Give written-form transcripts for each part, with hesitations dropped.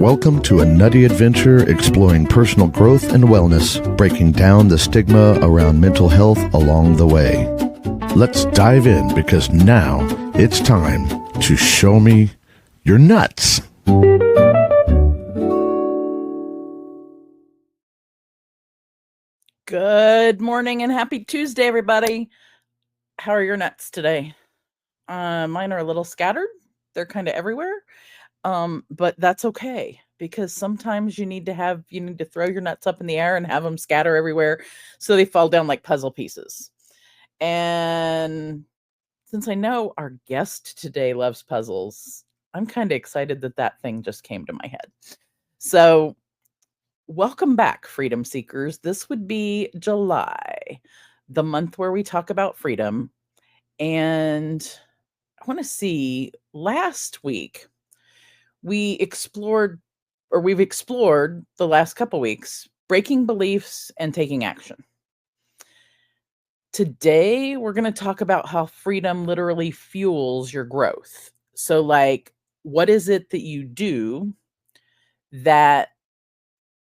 Welcome to a nutty adventure exploring personal growth and wellness, breaking down the stigma around mental health along the way. Let's dive in because now it's time to show me your nuts. Good morning and happy Tuesday, everybody. How are your nuts today? Mine are a little scattered. They're kind of everywhere. But that's okay because sometimes you need to throw your nuts up in the air and have them scatter everywhere so they fall down like puzzle pieces. And since I know our guest today loves puzzles, I'm kind of excited that thing just came to my head. So, welcome back, freedom seekers. This would be July, the month where we talk about freedom. And I want to see, last week, we've explored the last couple weeks, breaking beliefs and taking action. Today, we're going to talk about how freedom literally fuels your growth. So, like, what is it that you do that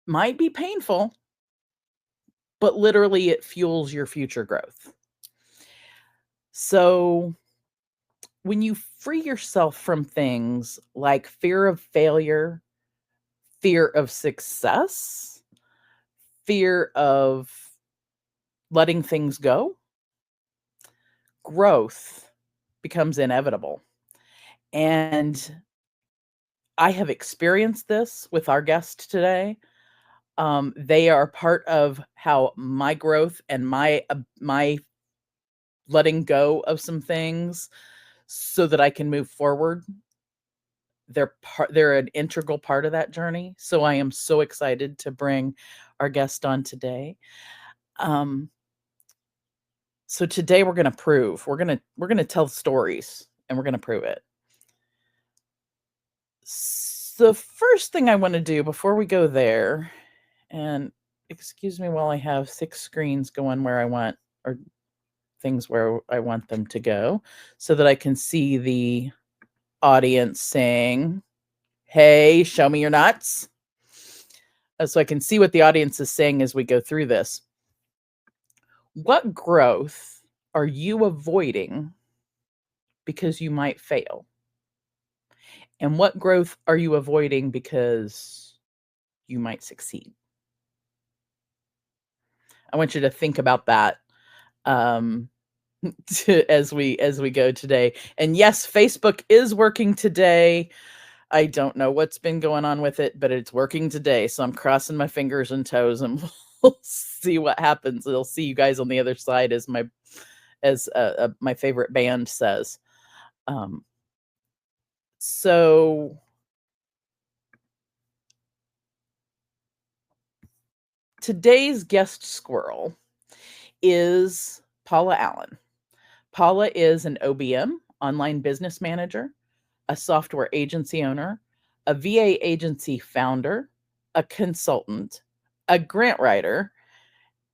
might be painful, but literally it fuels your future growth? So, when you free yourself from things like fear of failure, fear of success, fear of letting things go, growth becomes inevitable. And I have experienced this with our guest today. They are part of how my growth and my letting go of some things so that I can move forward. They're an integral part of that journey. So I am so excited to bring our guest on today. So today we're going to tell stories and we're going to prove it. So the first thing I want to do before we go there, and excuse me while I have 6 screens going where I want, or things where I want them to go, so that I can see the audience saying, "Hey, show me your nuts." So I can see what the audience is saying as we go through this. What growth are you avoiding because you might fail? And what growth are you avoiding because you might succeed? I want you to think about that as we go today. And yes, Facebook is working today. I don't know what's been going on with it, but it's working today. So I'm crossing my fingers and toes, and we'll see what happens. I'll see you guys on the other side, as my favorite band says. So today's guest squirrel is Paula Allen. Paula is an OBM, online business manager, a software agency owner, a VA agency founder, a consultant, a grant writer,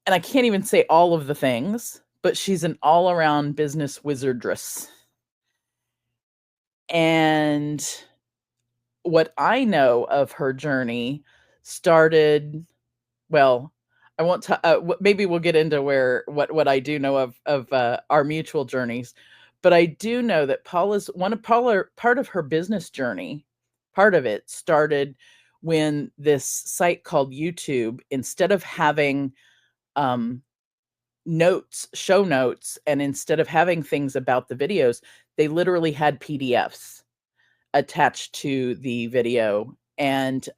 and I can't even say all of the things, but she's an all-around business wizardress. And what I know of her journey started, well, I won't maybe we'll get into what I do know of our mutual journeys, but I do know that part of her business journey, part of it started when this site called YouTube, instead of having show notes, and instead of having things about the videos, they literally had PDFs attached to the video. And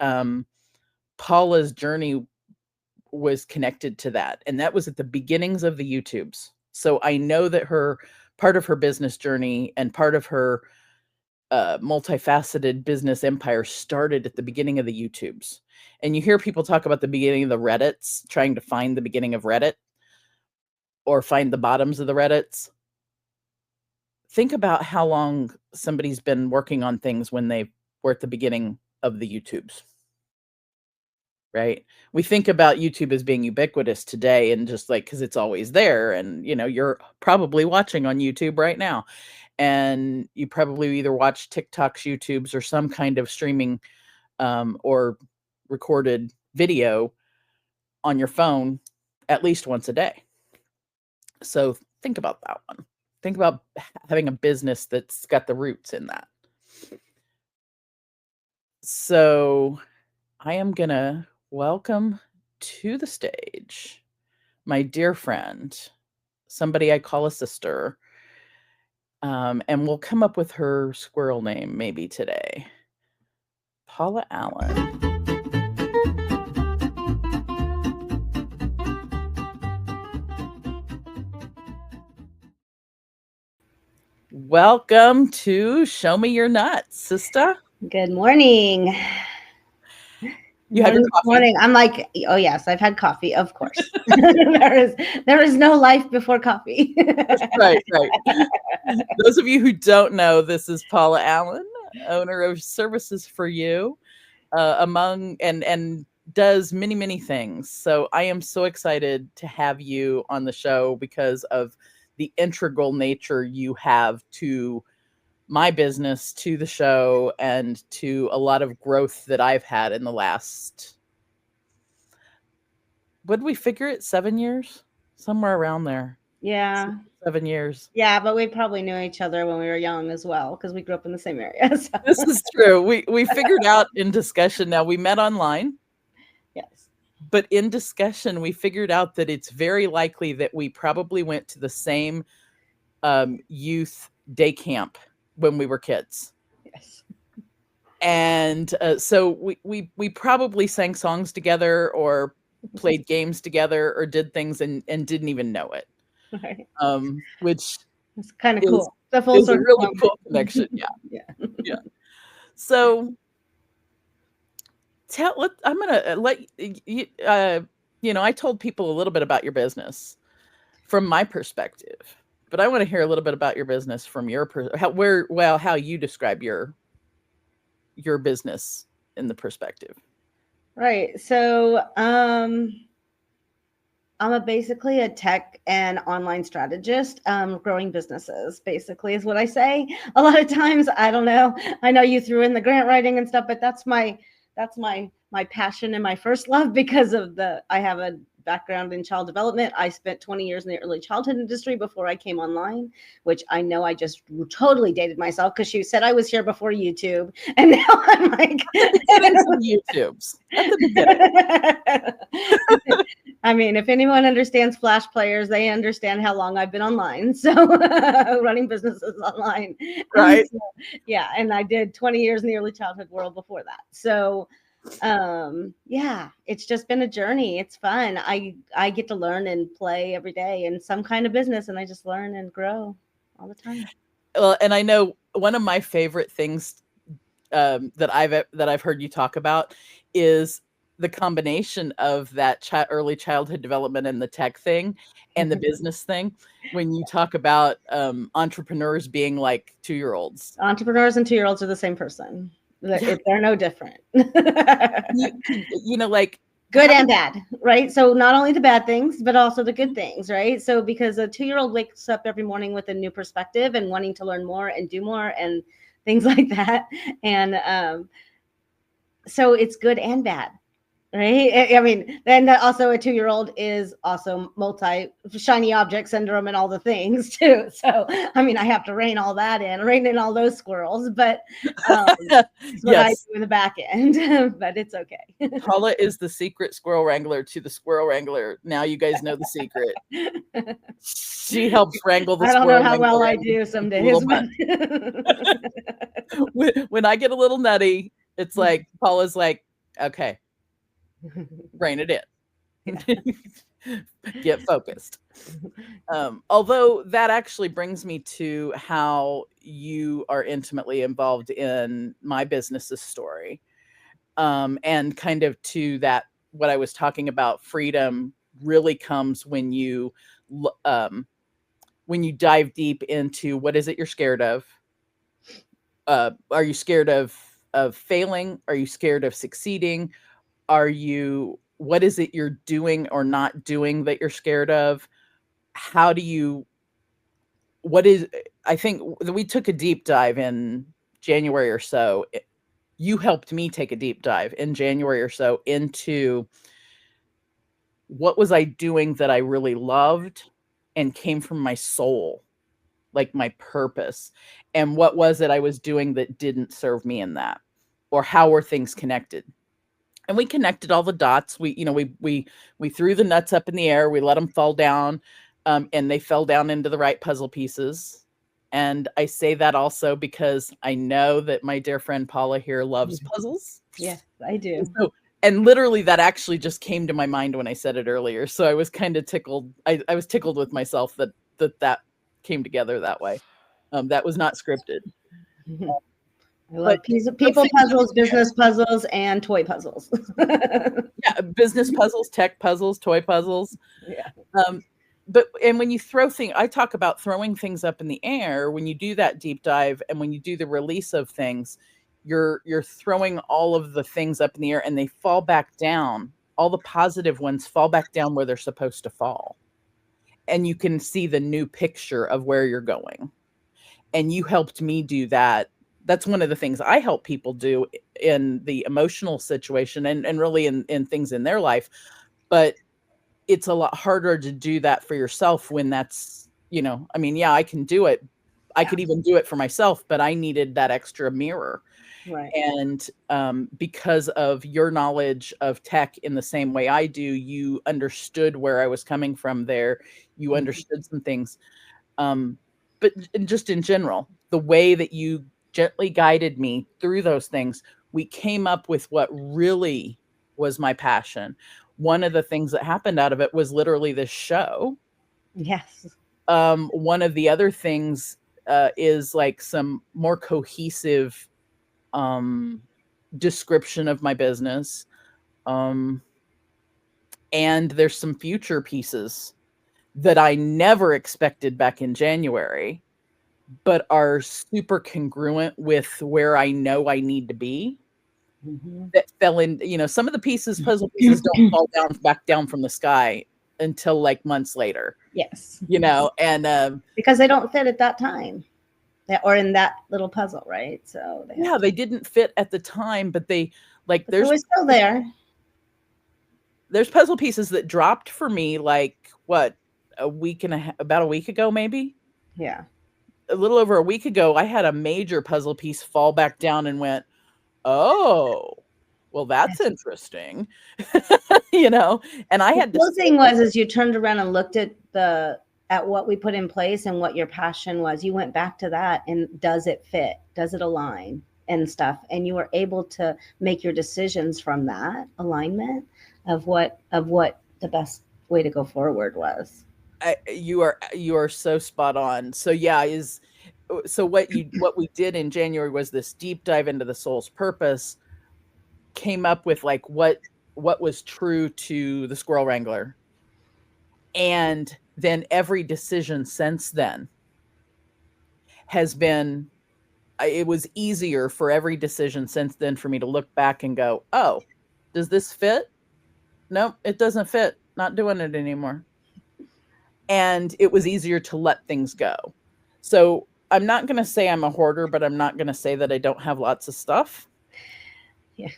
Paula's journey was connected to that. And that was at the beginnings of the YouTubes. So I know that part of her business journey and part of her multifaceted business empire started at the beginning of the YouTubes. And you hear people talk about the beginning of the Reddits, trying to find the beginning of Reddit or find the bottoms of the Reddits. Think about how long somebody's been working on things when they were at the beginning of the YouTubes. Right? We think about YouTube as being ubiquitous today, and just like, because it's always there, and you're probably watching on YouTube right now, and you probably either watch TikToks, YouTubes, or some kind of streaming or recorded video on your phone at least once a day. So think about that one. Think about having a business that's got the roots in that. So I am going to welcome to the stage my dear friend, somebody I call a sister, and we'll come up with her squirrel name maybe today. Paula Allen. Welcome to Show Me Your Nuts, sister. Good morning. You have your coffee? Morning. I'm like, oh yes, I've had coffee, of course. there is no life before coffee. Right. Those of you who don't know, this is Paula Allen, owner of Services for You, among and does many things. So I am so excited to have you on the show because of the integral nature you have to my business, to the show, and to a lot of growth that I've had in the last, what did we figure it, 7 years? Somewhere around there. Yeah. 7 years. Yeah, but we probably knew each other when we were young as well, because we grew up in the same area. So. This is true. We figured out in discussion. Now, we met online. Yes. But in discussion, we figured out that it's very likely that we probably went to the same youth day camp when we were kids. Yes. And so we probably sang songs together or played games together or did things and didn't even know it. Right. Which it's kind of cool. It's a really cool connection. Yeah. So I'm gonna let you. I told people a little bit about your business from my perspective, but I want to hear a little bit about your business from your how you describe your business in the perspective. Right. So I'm basically a tech and online strategist, growing businesses, basically is what I say. A lot of times, I don't know. I know you threw in the grant writing and stuff, but that's my passion and my first love because of I have a background in child development. I spent 20 years in the early childhood industry before I came online, which I know I just totally dated myself because she said I was here before YouTube. And now I'm like, YouTubes at the beginning. I mean, if anyone understands Flash players, they understand how long I've been online. So running businesses online. Right. So, yeah. And I did 20 years in the early childhood world before that. So yeah, it's just been a journey. It's fun. I get to learn and play every day in some kind of business, and I just learn and grow all the time. Well, and I know one of my favorite things that I've heard you talk about is the combination of that early childhood development and the tech thing and the business thing. When you talk about entrepreneurs being like 2-year-olds, entrepreneurs and 2-year-olds are the same person. They're no different. Like good and bad, right? So not only the bad things, but also the good things, right? So because a 2-year-old wakes up every morning with a new perspective and wanting to learn more and do more and things like that. And so it's good and bad. Right. I mean, then also a 2-year-old is also multi shiny object syndrome and all the things too. So, I mean, I have to rein all that in, rein in all those squirrels, but that's what I do in the back end, but it's okay. Paula is the secret squirrel wrangler to the squirrel wrangler. Now you guys know the secret. She helps wrangle the squirrel. I don't know how well I do some days. When I get a little nutty, it's like, Paula's like, okay, rein it in. Get focused. Although that actually brings me to how you are intimately involved in my business's story, and kind of to that, what I was talking about, freedom really comes when you dive deep into what is it you're scared of. Are you scared of failing? Are you scared of succeeding? What is it you're doing or not doing that you're scared of? I think we took a deep dive in January or so you helped me take a deep dive in January or so into what was I doing that I really loved and came from my soul, like my purpose, and what was it I was doing that didn't serve me in that, or how were things connected? And we connected all the dots. We threw the nuts up in the air. We let them fall down, and they fell down into the right puzzle pieces. And I say that also because I know that my dear friend Paula here loves puzzles. Yes, I do. And literally that actually just came to my mind when I said it earlier. So I was kind of tickled. I was tickled with myself that came together that way. That was not scripted. I love people puzzles, business puzzles, and toy puzzles. Yeah, business puzzles, tech puzzles, toy puzzles. Yeah. And when you throw things, I talk about throwing things up in the air. When you do that deep dive and when you do the release of things, you're throwing all of the things up in the air and they fall back down. All the positive ones fall back down where they're supposed to fall. And you can see the new picture of where you're going. And you helped me do that. That's one of the things I help people do in the emotional situation and really in things in their life. But it's a lot harder to do that for yourself when that's, I can do it. I could even do it for myself, but I needed that extra mirror. Right. And because of your knowledge of tech in the same way I do, you understood where I was coming from there. You understood some things. But just in general, the way that you gently guided me through those things, we came up with what really was my passion. One of the things that happened out of it was literally this show. Yes. One of the other things is like some more cohesive description of my business. And there's some future pieces that I never expected back in January, but are super congruent with where I know I need to be. That fell in, some of the puzzle pieces don't fall back down from the sky until like months later. Yes. And because they don't fit at that time or in that little puzzle, right? So they didn't fit at the time, but they they're still there. There's puzzle pieces that dropped for me like what, about a week ago, maybe. Yeah. A little over a week ago, I had a major puzzle piece fall back down and went, oh, well, that's interesting. And I had the thing was you turned around and looked at what we put in place and what your passion was. You went back to that and does it fit? Does it align and stuff? And you were able to make your decisions from that alignment of what the best way to go forward was. You are so spot on. So what we did in January was this deep dive into the soul's purpose, came up with like what was true to the Squirrel Wrangler. And then every decision since then has been, it was easier for every decision since then for me to look back and go, oh, does this fit? No, it doesn't fit. Not doing it anymore. And it was easier to let things go. So I'm not going to say I'm a hoarder, but I'm not going to say that I don't have lots of stuff. Yeah.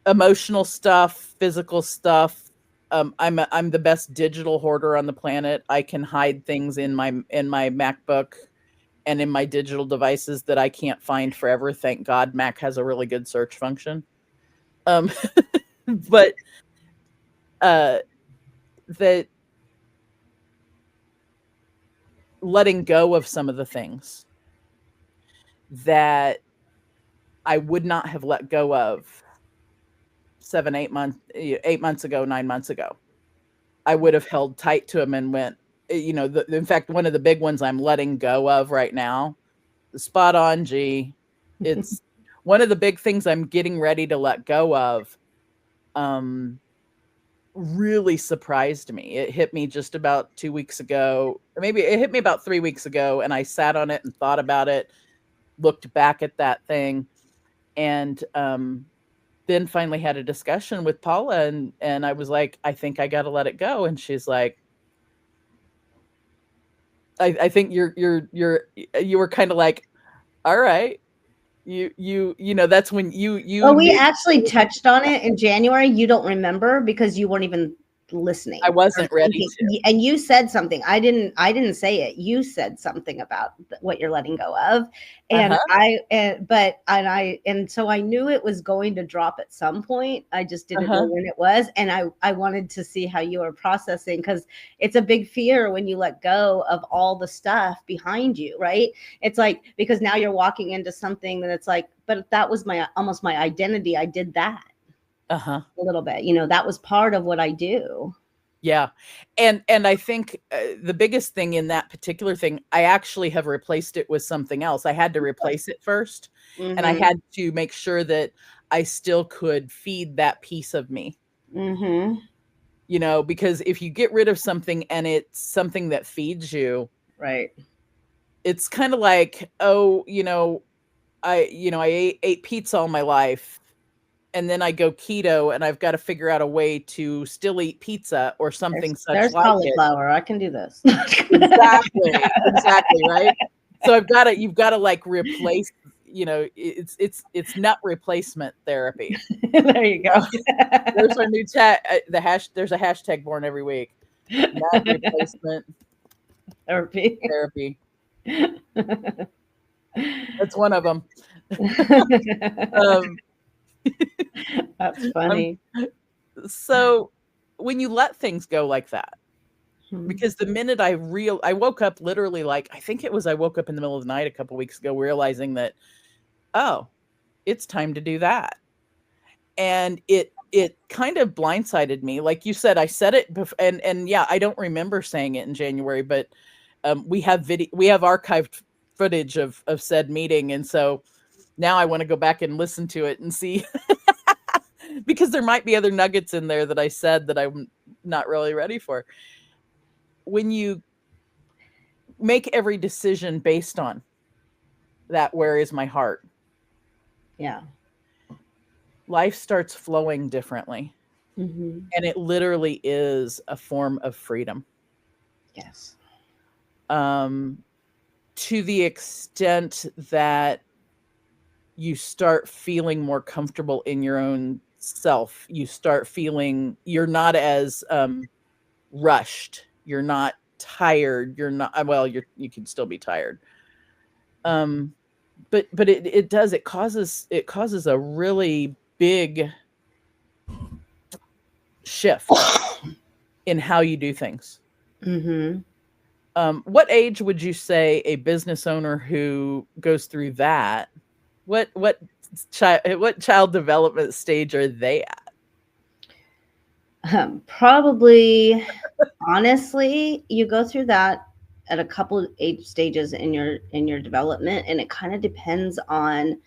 Emotional stuff, physical stuff. I'm the best digital hoarder on the planet. I can hide things in my MacBook and in my digital devices that I can't find forever. Thank God Mac has a really good search function. But that letting go of some of the things that I would not have let go of 8 months ago, 9 months ago. I would have held tight to them and went, in fact, one of the big ones I'm letting go of right now, the Spot On G. It's one of the big things I'm getting ready to let go of. Really surprised me. It hit me just about 2 weeks ago. Or maybe it hit me about 3 weeks ago, and I sat on it and thought about it, looked back at that thing, and then finally had a discussion with Paula, and I was like, I think I got to let it go. And she's like, I think you were kind of like, all right. you know, that's when you Well, we knew. actually touched on it in January. You don't remember because you weren't even listening I or wasn't ready thinking. to. And you said something. I didn't say it. You said something about what you're letting go of. And so I knew it was going to drop at some point. I just didn't know when it was. And I wanted to see how you were processing, because it's a big fear when you let go of all the stuff behind you, right? It's like, because now you're walking into something that it's like, but that was almost my identity. I did that a little bit, that was part of what I do. Yeah. And I think the biggest thing in that particular thing, I actually have replaced it with something else. I had to replace it first, and I had to make sure that I still could feed that piece of me. Because if you get rid of something and it's something that feeds you, right, it's kind of like, I ate pizza all my life, and then I go keto, and I've got to figure out a way to still eat pizza or something there's like cauliflower. I can do this. Exactly, right? So you've got to like replace, it's nut replacement therapy. There you go. There's our new there's a hashtag born every week. Nut replacement therapy. That's one of them. That's funny. So when you let things go like that, because the minute I woke up literally, like, I think I woke up in the middle of the night a couple weeks ago, realizing that, oh, it's time to do that. And it kind of blindsided me. Like you said, I said it and yeah, I don't remember saying it in January, but we have archived footage of said meeting. And so now I want to go back and listen to it and see, because there might be other nuggets in there that I said that I'm not really ready for. When you make every decision based on that, where is my heart? Yeah. Life starts flowing differently. And it literally is a form of freedom. Yes. To the extent that you start feeling more comfortable in your own self, you start feeling you're not as rushed, you're not tired, you're not, well, you can still be tired. But it causes a really big shift in how you do things. What age would you say a business owner who goes through that, what child development stage are they at? Probably, honestly, you go through that at a couple of age stages in your development, and it kind of depends on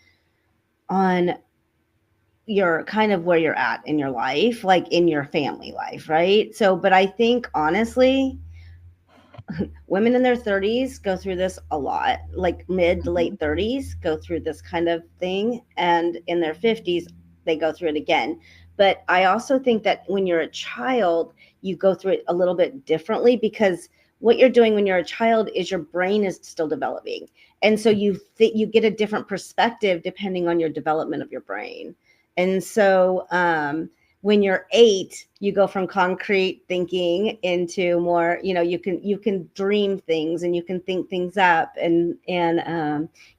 your kind of where you're at in your life, like in your family life, right? So, but I think honestly, women in their 30s go through this a lot, like mid to late 30s go through this kind of thing, and in their 50s they go through it again. But I also think that when you're a child, you go through it a little bit differently, because what you're doing when you're a child is your brain is still developing, and so you get a different perspective depending on your development of your brain. And so when you're 8, you go from concrete thinking into more, you can dream things, and you can think things up, and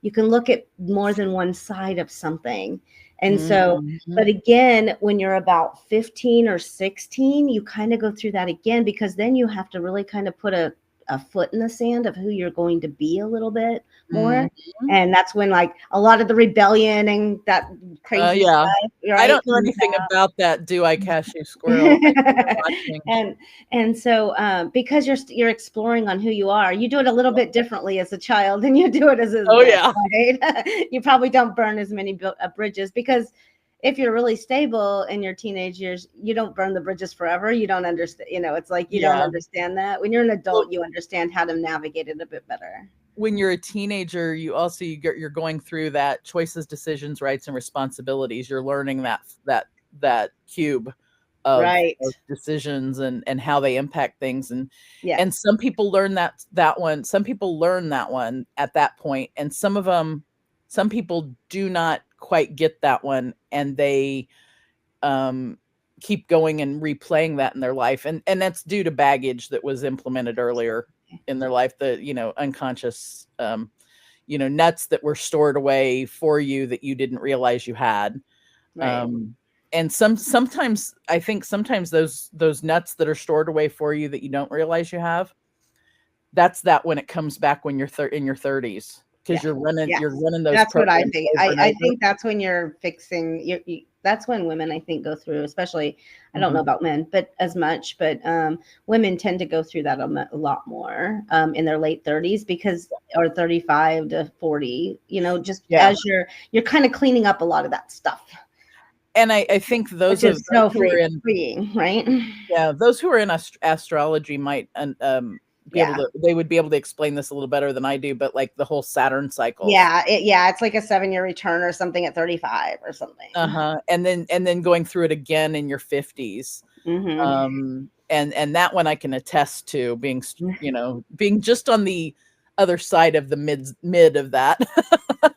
you can look at more than one side of something. And so, but again, when you're about 15 or 16, you kind of go through that again, because then you have to really kind of put a foot in the sand of who you're going to be a little bit more. And that's when, like, a lot of the rebellion and that crazy stuff, right? I don't know anything about that, do I, Cashew Squirrel? and so because you're exploring on who you are, you do it a little bit differently as a child than you do it as right? You probably don't burn as many bridges, because if you're really stable in your teenage years, you don't burn the bridges forever. You don't understand, it's like you don't understand that. When you're an adult, you understand how to navigate it a bit better. When you're a teenager, you're going through that choices, decisions, rights, and responsibilities. You're learning that cube of decisions and how they impact things. And some people learn that one. Some people learn that one at that point, and some of them some people do not quite get that one, and they keep going and replaying that in their life, and that's due to baggage that was implemented earlier in their life, the unconscious nuts that were stored away for you that you didn't realize you had. Right. And sometimes I think sometimes those nuts that are stored away for you that you don't realize you have, that's that when it comes back when you're in your 30s, because Yeah. you're running Yes. those That's what I programs think. over and I over. think that's when you're fixing that's when women, I think, go through, especially, I don't know about men, but as much, but women tend to go through that a lot more in their late 30s, because, or 35 to 40, just Yeah. as you're kind of cleaning up a lot of that stuff. And I think those Which of is so who are in freeing, right? those who are in astrology might be Yeah. able to, they would be able to explain this a little better than I do, but like the whole Saturn cycles. Yeah, it's like a 7-year return or something at 35 or something. And then going through it again in your 50s. And that one I can attest to, being being just on the other side of the mid of that.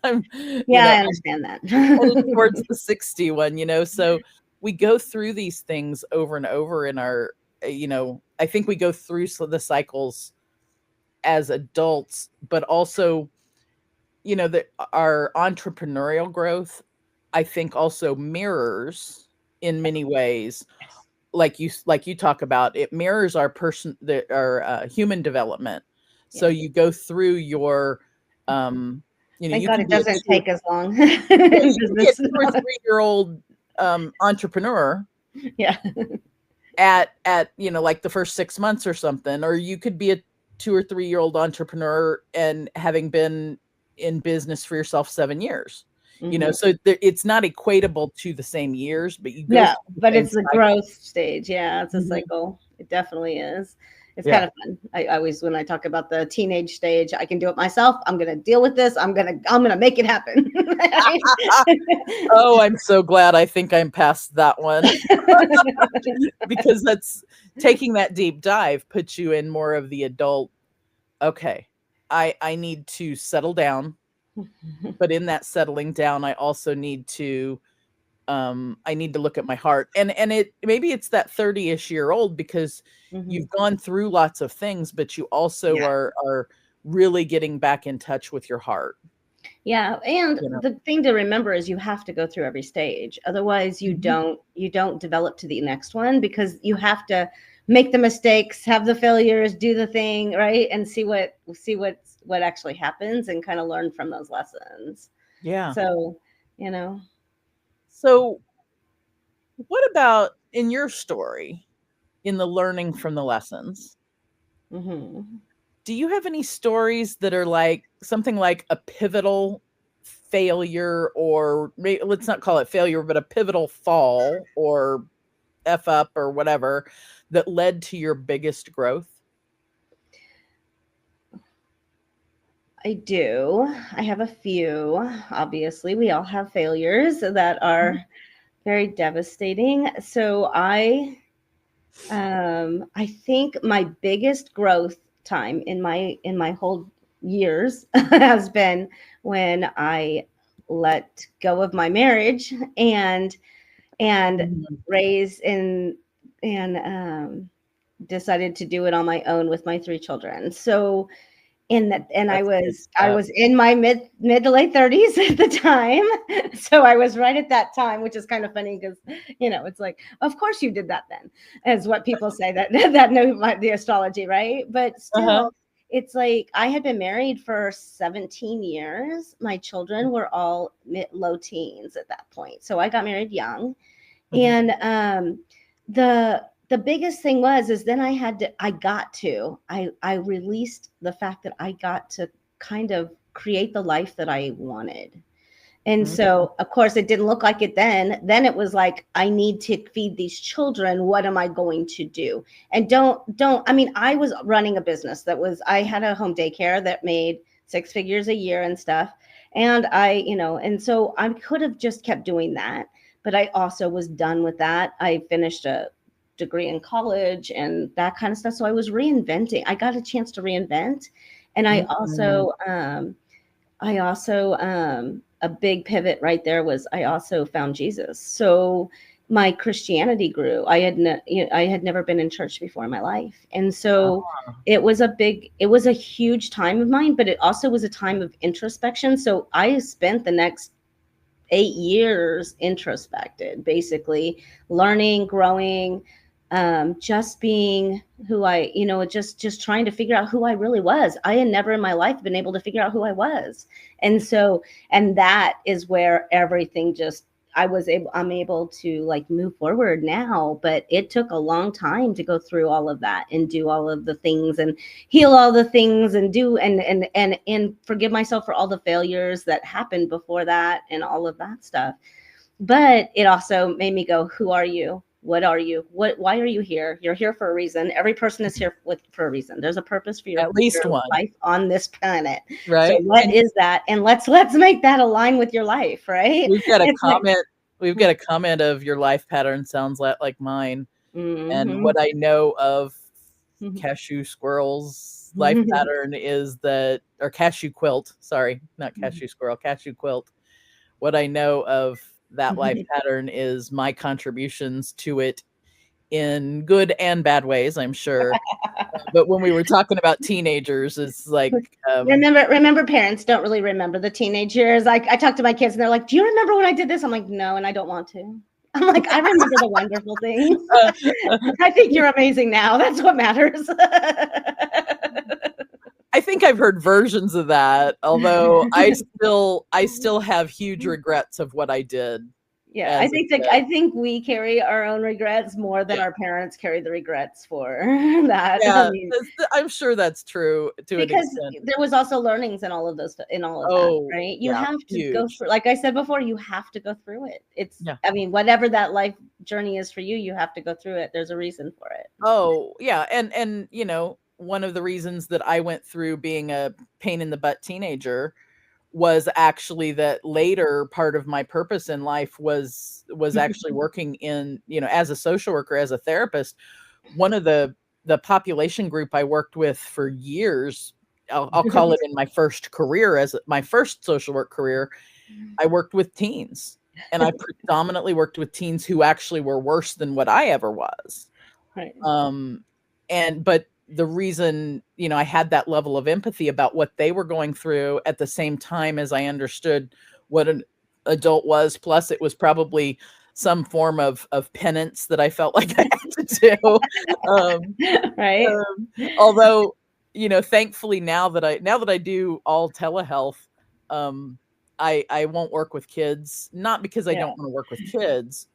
I understand that. Towards the 60 one, so we go through these things over and over in our, I think we go through the cycles as adults, but also, that our entrepreneurial growth, I think, also mirrors in many ways, like you talk about, it mirrors our human development. So you go through your Thank you God can it be doesn't take as long. you can be a 2 or 3-year-old entrepreneur Yeah. at like the first 6 months or something, or you could be a 2 or 3-year-old entrepreneur and having been in business for yourself 7 years. So it's not equatable to the same years, but you go but it's a growth stage. Yeah, it's a cycle. It definitely is. It's kind of fun. I always, when I talk about the teenage stage, I can do it myself. I'm going to deal with this. I'm going to make it happen. Oh, I'm so glad. I think I'm past that one. Because that's taking that deep dive puts you in more of the adult. Okay, I need to settle down, but in that settling down, I also need to look at my heart, and maybe it's that 30-ish year old, because you've gone through lots of things, but you also are really getting back in touch with your heart. Yeah, and the thing to remember is you have to go through every stage. Otherwise, you don't develop to the next one, because you have to make the mistakes, have the failures, do the thing, right? And see what actually happens, and kind of learn from those lessons. Yeah. So, So what about in your story, in the learning from the lessons? Do you have any stories that are like something like a pivotal failure, or let's not call it failure, but a pivotal fall or F up or whatever, that led to your biggest growth? I do. I have a few. Obviously, we all have failures that are very devastating. So I think my biggest growth time in my whole years has been when I let go of my marriage and raise and decided to do it on my own with my 3 children. So I was in my mid to late 30s at the time. So I was right at that time, which is kind of funny, because it's like, of course you did that then, is what people say that know the astrology, right? But still, it's like I had been married for 17 years. My children were all low teens at that point. So I got married young. And the biggest thing is then I released the fact that I got to kind of create the life that I wanted. And so, of course, it didn't look like it then. Then it was like, I need to feed these children. What am I going to do? And I was running a business I had a home daycare that made 6 figures a year and stuff. And and so I could have just kept doing that. But I also was done with that. I finished a degree in college and that kind of stuff. So I was reinventing. I got a chance to reinvent. And I also, I also, a big pivot right there was I also found Jesus. So my Christianity grew. I had never been in church before in my life. And so it was a huge time of mine, but it also was a time of introspection. So I spent the next 8 years introspected, basically learning, growing, just being who I, just trying to figure out who I really was. I had never in my life been able to figure out who I was. And so, and that is where everything just, I'm able to like move forward now, but it took a long time to go through all of that and do all of the things and heal all the things and do, and forgive myself for all the failures that happened before that and all of that stuff. But it also made me go, who are you? What are you? Why are you here? You're here for a reason. Every person is here for a reason. There's a purpose for At least your one. life on this planet. Right. So what is that? And let's make that align with your life, right? We've got a comment. We've got a comment of your life pattern sounds like mine. And what I know of cashew squirrel's life pattern is that, or cashew quilt, sorry, not cashew squirrel, cashew quilt. What I know of that life pattern is my contributions to it in good and bad ways, I'm sure. But when we were talking about teenagers, it's like remember parents don't really remember the teenage years. I talk to my kids and they're like, do you remember when I did this? I'm like, no, and I don't want to. I'm like, I remember the wonderful things. I think you're amazing now. That's what matters. I think I've heard versions of that, although I still have huge regrets of what I did. Yeah, I think we carry our own regrets more than our parents carry the regrets for that. Yeah, I'm sure that's true to an because extent. there was also learnings in all of those, that, right? You have to go through, like I said before, you have to go through it. I mean, whatever that life journey is for you, you have to go through it. There's a reason for it. Oh, yeah, and one of the reasons that I went through being a pain in the butt teenager was actually that later part of my purpose in life was actually working in, as a social worker, as a therapist. One of the population group I worked with for years, I'll call it in my first career, as my first social work career, I worked with teens, and I predominantly worked with teens who actually were worse than what I ever was. Right. But the reason, I had that level of empathy about what they were going through at the same time as I understood what an adult was. Plus it was probably some form of penance that I felt like I had to do. Right. Although, thankfully now that I do all telehealth, I won't work with kids, not because I don't want to work with kids.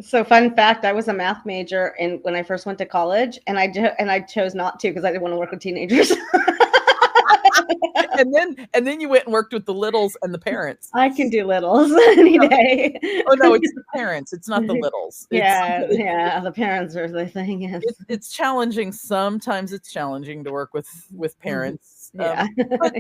So fun fact, I was a math major when I first went to college, and I chose not to because I didn't want to work with teenagers. and then you went and worked with the littles and the parents. I can do littles any day. Oh no, it's the parents. It's not the littles. The parents are the thing. It's challenging. Sometimes it's challenging to work with parents. Yeah. But,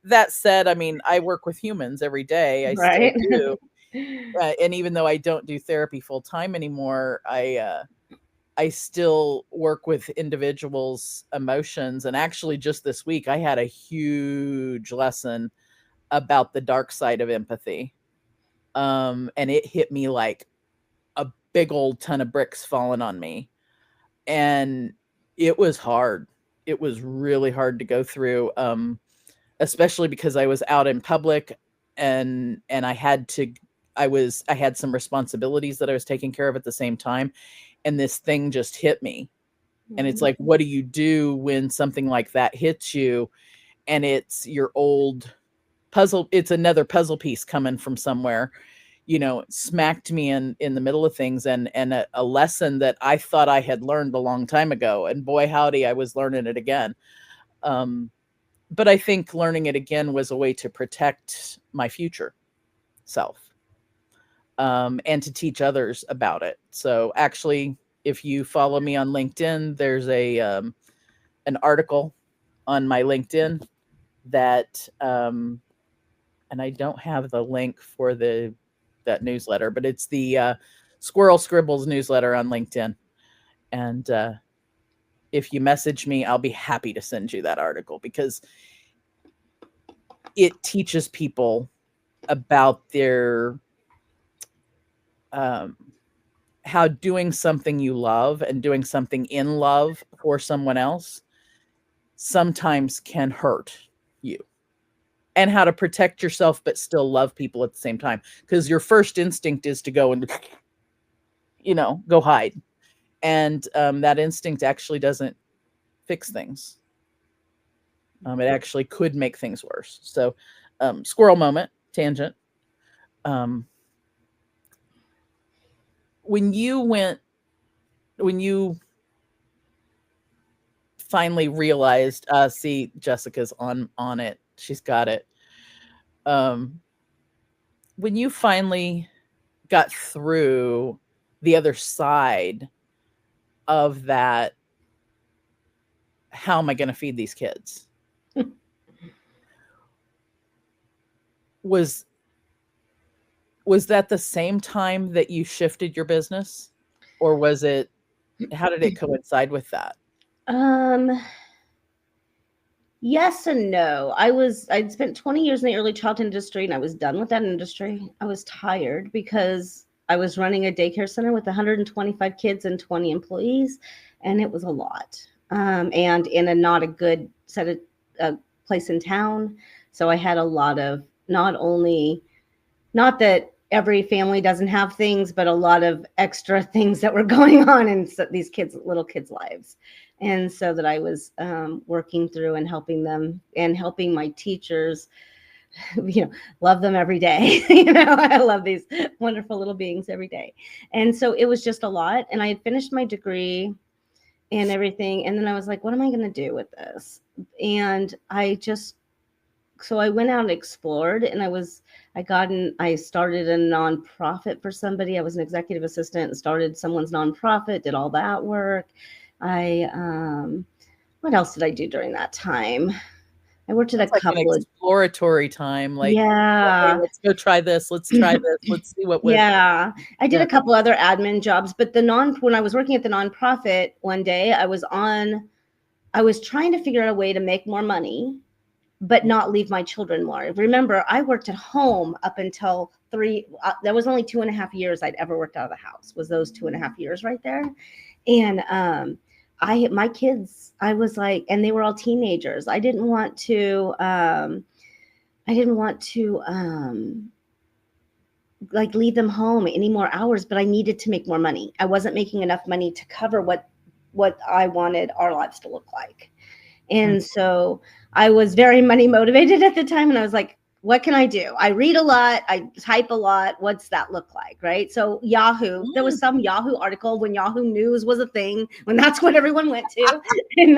that said, I mean, I work with humans every day. I still do. And even though I don't do therapy full time anymore, I still work with individuals' emotions. And actually just this week, I had a huge lesson about the dark side of empathy. And it hit me like a big old ton of bricks falling on me. And it was hard. It was really hard to go through, especially because I was out in public and I had some responsibilities that I was taking care of at the same time. And this thing just hit me. And it's like, what do you do when something like that hits you? And it's your old puzzle. It's another puzzle piece coming from somewhere, smacked me in the middle of things, and a lesson that I thought I had learned a long time ago. And boy, howdy, I was learning it again. But I think learning it again was a way to protect my future self. And to teach others about it. So actually, if you follow me on LinkedIn, there's an article on my LinkedIn that, and I don't have the link for that newsletter, but it's the Squirrel Scribbles newsletter on LinkedIn. And if you message me, I'll be happy to send you that article, because it teaches people about their how doing something you love and doing something in love for someone else sometimes can hurt you, and how to protect yourself but still love people at the same time, because your first instinct is to go and go hide, and that instinct actually doesn't fix things. It actually could make things worse. So squirrel moment, tangent. When you finally realized, see, Jessica's on it. She's got it. When you finally got through the other side of that, how am I going to feed these kids? Was that the same time that you shifted your business, or how did it coincide with that? Yes and no. I'd spent 20 years in the early childhood industry, and I was done with that industry. I was tired because I was running a daycare center with 125 kids and 20 employees, and it was a lot. And in a not a good set of place in town. So I had a lot of, not that every family doesn't have things, but a lot of extra things that were going on in these little kids' lives. And so that I was working through and helping them and helping my teachers, love them every day. I love these wonderful little beings every day. And so it was just a lot. And I had finished my degree and everything. And then I was like, what am I going to do with this? And so I went out and explored, and I started a nonprofit for somebody. I was an executive assistant and started someone's nonprofit, did all that work. What else did I do during that time? I worked at a couple of exploratory time. Like, yeah, okay, let's go try this. Let's try this. Let's see what. Yeah, I did a couple other admin jobs, but when I was working at the nonprofit one day, I was trying to figure out a way to make more money, but not leave my children more. Remember, I worked at home up until that was only 2.5 years I'd ever worked out of the house, was those 2.5 years right there. And my kids, I was like, and they were all teenagers. I didn't want to like leave them home any more hours, but I needed to make more money. I wasn't making enough money to cover what I wanted our lives to look like. And so I was very money motivated at the time. And I was like, what can I do? I read a lot. I type a lot. What's that look like? Right. So Yahoo, there was some Yahoo article when Yahoo News was a thing, when that's what everyone went to. And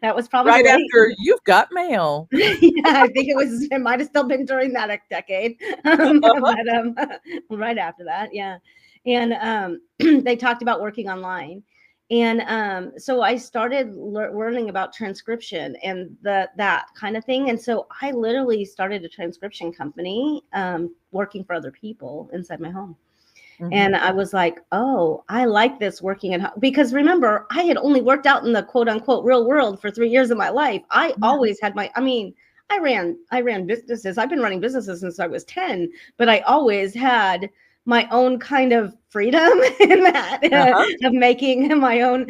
that was probably right after You've Got Mail. Yeah, I think it might have still been during that decade. But, right after that. Yeah. And they talked about working online. And so I started learning about transcription and that kind of thing. And so I literally started a transcription company working for other people inside my home. Mm-hmm. And I was like, oh, I like this working at home. Because remember, I had only worked out in the quote unquote real world for 3 years of my life. I always had I ran businesses. I've been running businesses since I was 10, but I always had my own kind of freedom in that of making my own,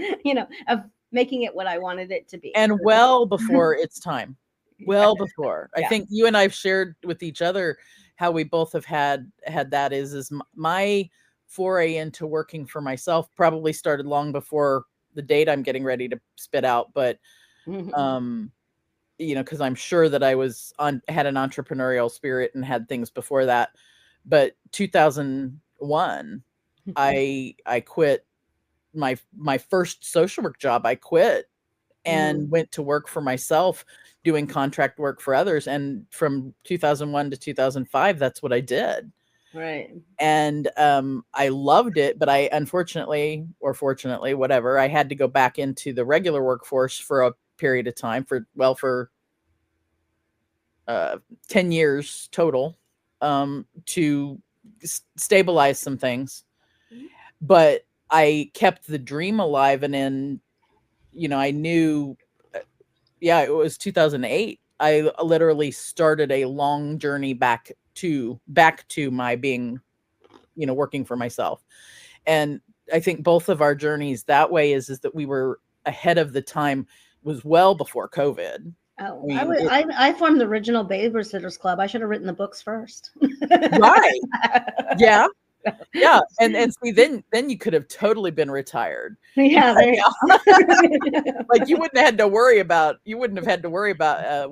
of making it what I wanted it to be. And well before its time, before. Yeah. I think you and I've shared with each other how we both have had that is my foray into working for myself probably started long before the date I'm getting ready to spit out. But, because I'm sure that I had an entrepreneurial spirit and had things before that. But 2001, I quit my first social work job. I quit and went to work for myself, doing contract work for others. And from 2001 to 2005, that's what I did. Right. And I loved it, but I unfortunately, or fortunately, whatever, I had to go back into the regular workforce for a period of time for 10 years total. To stabilize some things, but I kept the dream alive. And then, I knew, it was 2008 I literally started a long journey back to my being, working for myself. And I think both of our journeys that way is that we were ahead of the time, was well before COVID. Oh, I mean, I formed the original Babysitters Club. I should have written the books first. right. Yeah. Yeah. And see, then you could have totally been retired. Yeah. Like you wouldn't have had to worry about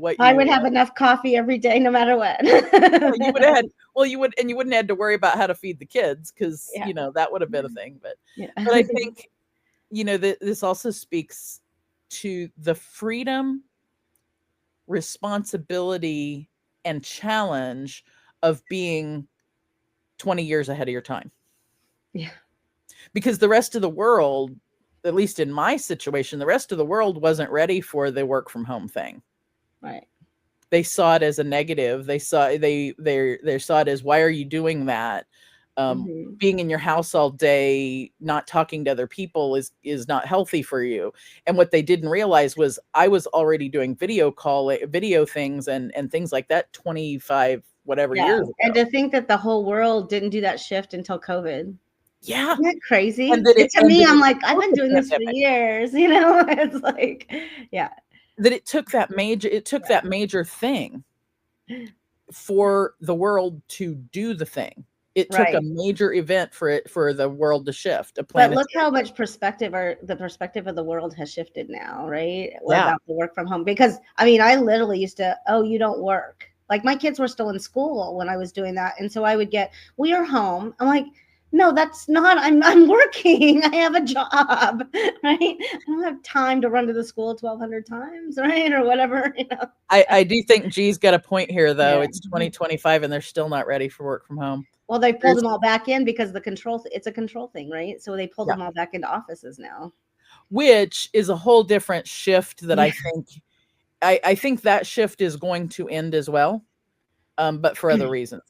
what I would have enough coffee every day, no matter what. you would have had, you wouldn't have to worry about how to feed the kids, because that would have been a thing. But I think this also speaks to the freedom, responsibility, and challenge of being 20 years ahead of your time. Yeah. Because the rest of the world, at least in my situation, the rest of the world wasn't ready for the work from home thing. Right. They saw it as a negative. They saw it as, why are you doing that? Being in your house all day, not talking to other people is not healthy for you. And what they didn't realize was I was already doing video things and things like that 25 whatever years ago. And to think that the whole world didn't do that shift until COVID. Yeah. Isn't that crazy? To me, I'm like, I've been doing this for years, it's like, yeah. That it took that major thing for the world to do the thing. It took a major event for the world to shift. But look how much the perspective of the world has shifted now, right? About the work from home. Because I literally used to, you don't work. Like my kids were still in school when I was doing that. And so I would get, we are home. I'm like, no, that's not, I'm working. I have a job, right? I don't have time to run to the school 1,200 times, right? Or whatever, I do think G's got a point here, though. It's 2025 and they're still not ready for work from home. Well, they pulled them all back in because it's a control thing, right? So they pulled them all back into offices now. Which is a whole different shift that I think that shift is going to end as well. But for other reasons.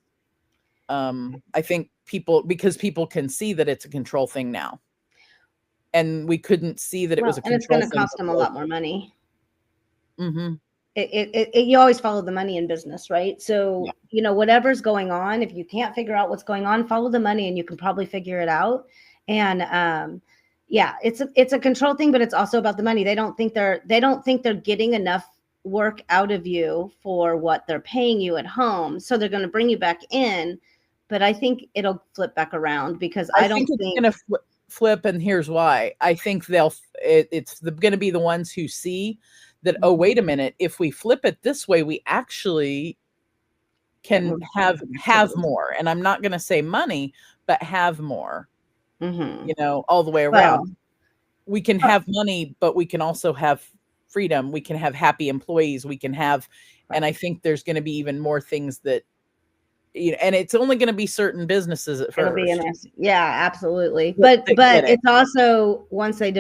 I think because people can see that it's a control thing now. And we couldn't see that it was a control thing. And it's going to cost them a lot more money. Mm-hmm. You always follow the money in business, right? So, whatever's going on, if you can't figure out what's going on, follow the money and you can probably figure it out. And it's a control thing, but it's also about the money. They don't think they're getting enough work out of you for what they're paying you at home. So they're going to bring you back in, but I think it'll flip back around because I don't think it's going to flip. And here's why. I think it's going to be the ones who see that, oh, wait a minute, if we flip it this way, we actually can have more. And I'm not going to say money, but have more, all the way around. We can have money, but we can also have freedom. We can have happy employees. We can have, and I think there's going to be even more things that, and it's only going to be certain businesses at first. Yeah, absolutely. But it's also once they're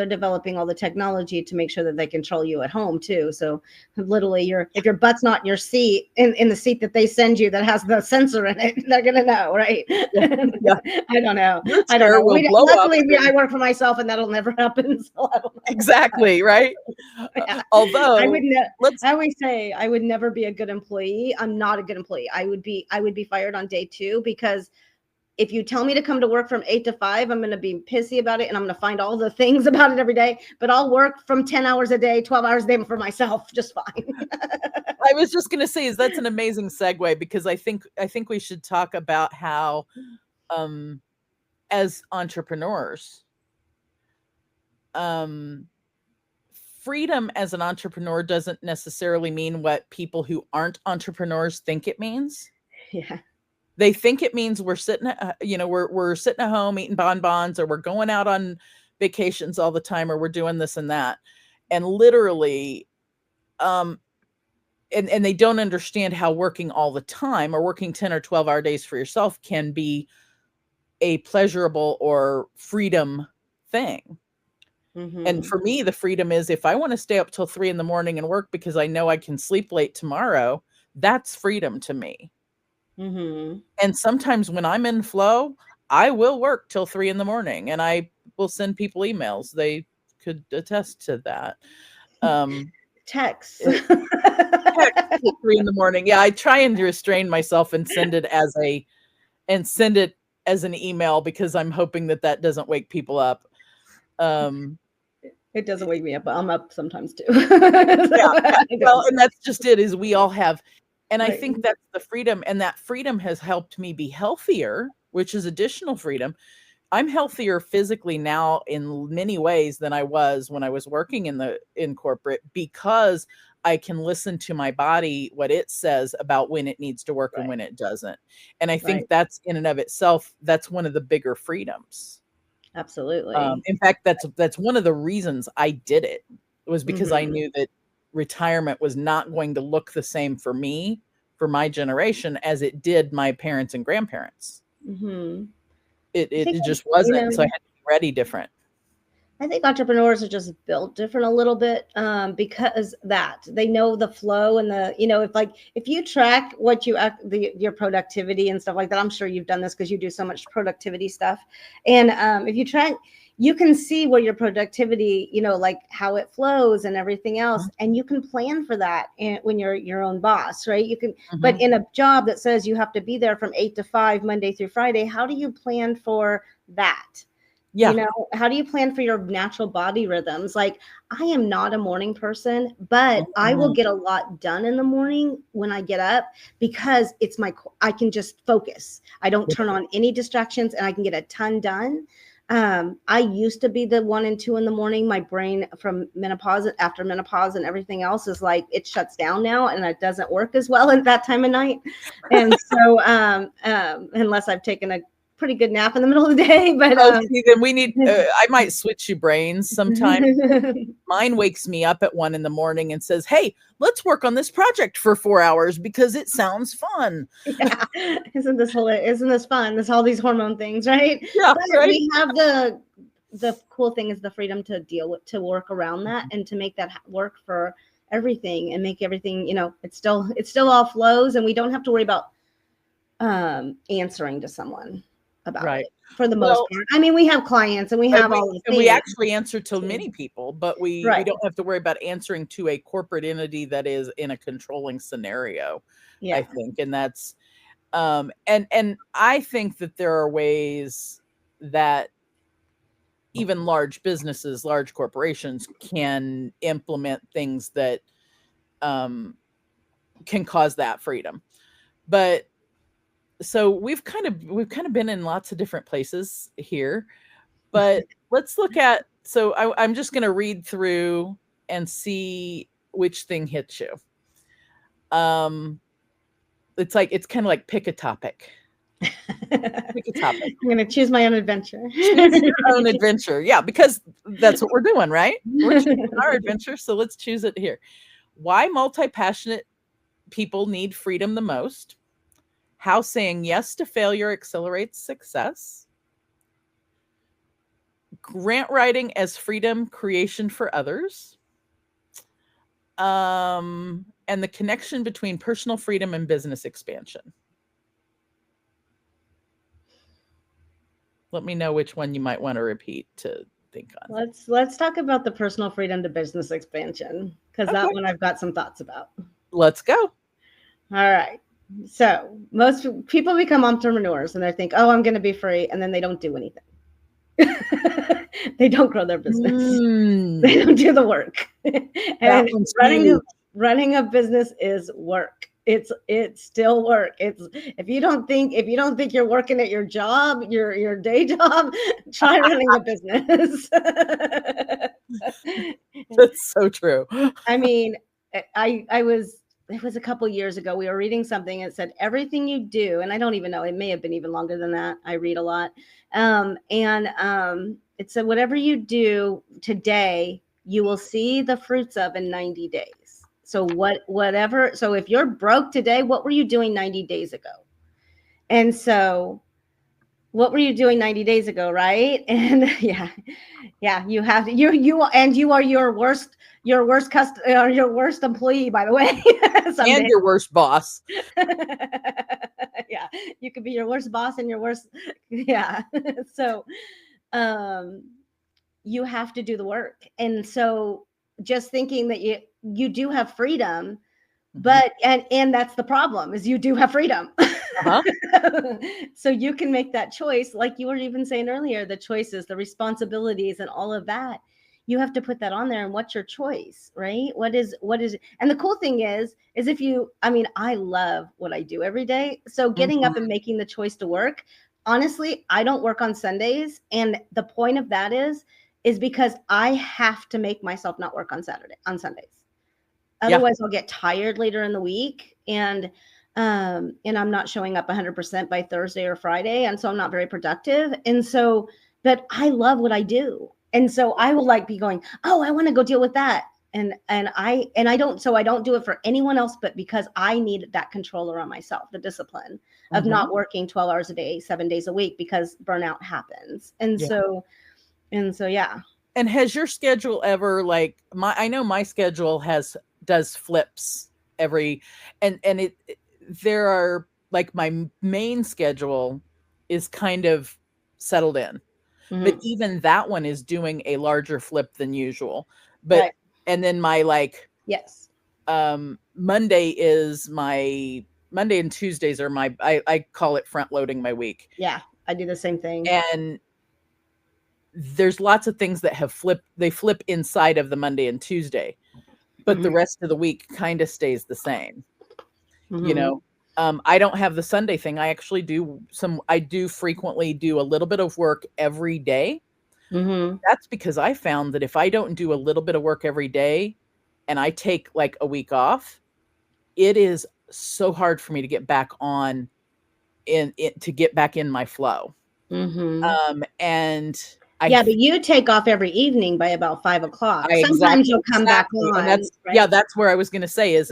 developing all the technology to make sure that they control you at home too. So literally if your butt's not in your seat in the seat that they send you that has the sensor in it, they're going to know, right? Yeah. I don't know. I don't know. Luckily, I work for myself and that'll never happen. So I don't know. Exactly. Right. Yeah. Although I always say I would never be a good employee. I'm not a good employee. I would be fired on day 2 because if you tell me to come to work from 8 to 5, I'm going to be pissy about it and I'm going to find all the things about it every day, but I'll work from 10 hours a day, 12 hours a day for myself just fine. I was just going to say that's an amazing segue because I think we should talk about how as entrepreneurs freedom as an entrepreneur doesn't necessarily mean what people who aren't entrepreneurs think it means. Yeah. They think it means we're sitting, we're sitting at home eating bonbons, or we're going out on vacations all the time, or we're doing this and that. And literally, and they don't understand how working all the time or working 10 or 12-hour days for yourself can be a pleasurable or freedom thing. Mm-hmm. And for me, the freedom is if I want to stay up till 3 a.m. and work because I know I can sleep late tomorrow, that's freedom to me. Mm-hmm. And sometimes when I'm in flow, I will work till 3 a.m. and I will send people emails. They could attest to that. Text. text at 3 in the morning. Yeah, I try and restrain myself and send it as an email because I'm hoping that doesn't wake people up. It doesn't wake me up, but I'm up sometimes too. Yeah. Well, and that's just it, is we all have, and I Right. think that's the freedom, and that freedom has helped me be healthier, which is additional freedom. I'm healthier physically now in many ways than I was when I was working in corporate, because I can listen to my body, what it says about when it needs to work and Right. when it doesn't. And I think Right. that's in and of itself, that's one of the bigger freedoms. Absolutely. In fact, that's one of the reasons I did it. It was because I Mhm. knew that retirement was not going to look the same for me, for my generation, as it did my parents and grandparents. Mhm. It I think, it just you wasn't. So I know, had to be ready different. I think entrepreneurs are just built different a little bit, because that they know the flow and if you track what your productivity and stuff like that. I'm sure you've done this because you do so much productivity stuff, and if you track, you can see where your productivity, like how it flows and everything else, and you can plan for that. And when you're your own boss, right? You can, but Mhm. in a job that says you have to be there from 8 to 5 Monday through Friday, how do you plan for that? Yeah. How do you plan for your natural body rhythms? Like, I am not a morning person, but I will Mhm. get a lot done in the morning when I get up, because I can just focus. I don't turn on any distractions and I can get a ton done. I used to be the 1 and 2 in the morning. My brain, from menopause, after menopause and everything else, is like, it shuts down now and it doesn't work as well at that time of night. And so, unless I've taken a pretty good nap in the middle of the day, but Oh, see, then we need, I might switch you brains sometime. Mine wakes me up at 1 in the morning and says, "Hey, let's work on this project for 4 hours because it sounds fun." Yeah. Isn't this fun? This all these hormone things, right? Yeah, But right. we have the cool thing is the freedom to work around that and to make that work for everything and make everything, it still all flows, and we don't have to worry about answering to someone about Right. it for the most Well, part. I mean, we have clients and we have all the we things. actually answer to many people, but we Right. don't have to worry about answering to a corporate entity that is in a controlling scenario, I Yeah. think, and that's, and I think that there are ways that even large businesses, large corporations can implement things that, can cause that freedom. But so we've kind of been in lots of different places here, but let's look at, so I'm just going to read through and see which thing hits you. It's kind of like pick a topic. Pick a topic. I'm going to choose my own adventure. Choose your own adventure. Yeah, because that's what we're doing, right? We're choosing our adventure, so let's choose it here. Why multi-passionate people need freedom the most. How saying yes to failure accelerates success. Grant writing as freedom creation for others. And the connection between personal freedom and business expansion. Let me know which one you might want to repeat to think on. Let's talk about the personal freedom to business expansion, because that Okay. one I've got some thoughts about. Let's go. All right. So most people become entrepreneurs and they think, oh, I'm going to be free. And then they don't do anything. They don't grow their business. They don't do the work. And one's huge. running a business is work. It's still work. It's if you don't think you're working at your job, your day job, try running a business. That's so true. I mean, it was a couple years ago. We were reading something. It said everything you do, and I don't even know. It may have been even longer than that. I read a lot, it said whatever you do today, you will see the fruits of in 90 days. So whatever. So if you're broke today, what were you doing 90 days ago? And so, what were you doing 90 days ago, right? And yeah, you have to, you are your worst your worst employee, by the way. And your worst boss. Yeah, you could be your worst boss and your worst, yeah. So you have to do the work. And so just thinking that you do have freedom But and that's the problem, is you do have freedom. Uh-huh. So you can make that choice, like you were even saying earlier, the choices, the responsibilities, and all of that. You have to put that on there. And what's your choice, right? What is, and the cool thing is if you, I mean, I love what I do every day. So getting up and making the choice to work, honestly, I don't work on Sundays. And the point of that is because I have to make myself not work on Sundays. Otherwise, I'll get tired later in the week, and I'm not showing up 100% by Thursday or Friday, and so I'm not very productive. And so, but I love what I do, and so I will like be going, oh, I want to go deal with that, and I don't, so I don't do it for anyone else, but because I need that control around myself, the discipline of not working 12 hours a day, 7 days a week, because burnout happens, and so yeah. And has your schedule ever, like, I know my schedule does flips there are, like, my main schedule is kind of settled in, but even that one is doing a larger flip than usual. But Right. And then my, like, Yes. Monday and Tuesdays are I call it front loading my week. Yeah, I do the same thing. And there's lots of things that they flip inside of the Monday and Tuesday, but the rest of the week kind of stays the same. You know, I don't have the Sunday thing. I actually I do frequently do a little bit of work every day. That's because I found that if I don't do a little bit of work every day and I take like a week off, it is so hard for me to get back on to get back in my flow. And but you take off every evening by about 5 o'clock. Sometimes you'll come back on. And that's, right? Yeah, that's where I was going to say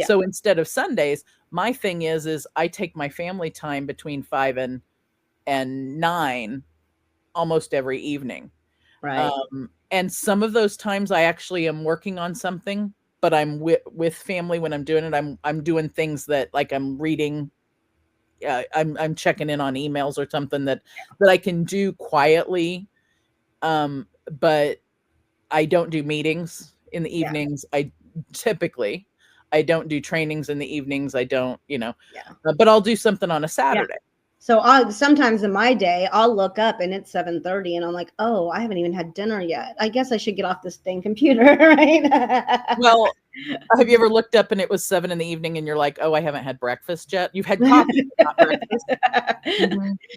so instead of Sundays, my thing is I take my family time between 5 and 9 almost every evening. Right. And some of those times I actually am working on something, but I'm with family when I'm doing it. I'm doing things that, like, I'm reading. I'm checking in on emails or something that I can do quietly. But I don't do meetings in the evenings. I don't do trainings in the evenings. I don't, but I'll do something on a Saturday. So sometimes in my day, I'll look up and it's 7:30 and I'm like, oh, I haven't even had dinner yet. I guess I should get off this dang computer, right? Well, have you ever looked up and it was 7 p.m. and you're like, oh, I haven't had breakfast yet? You've had coffee, not breakfast.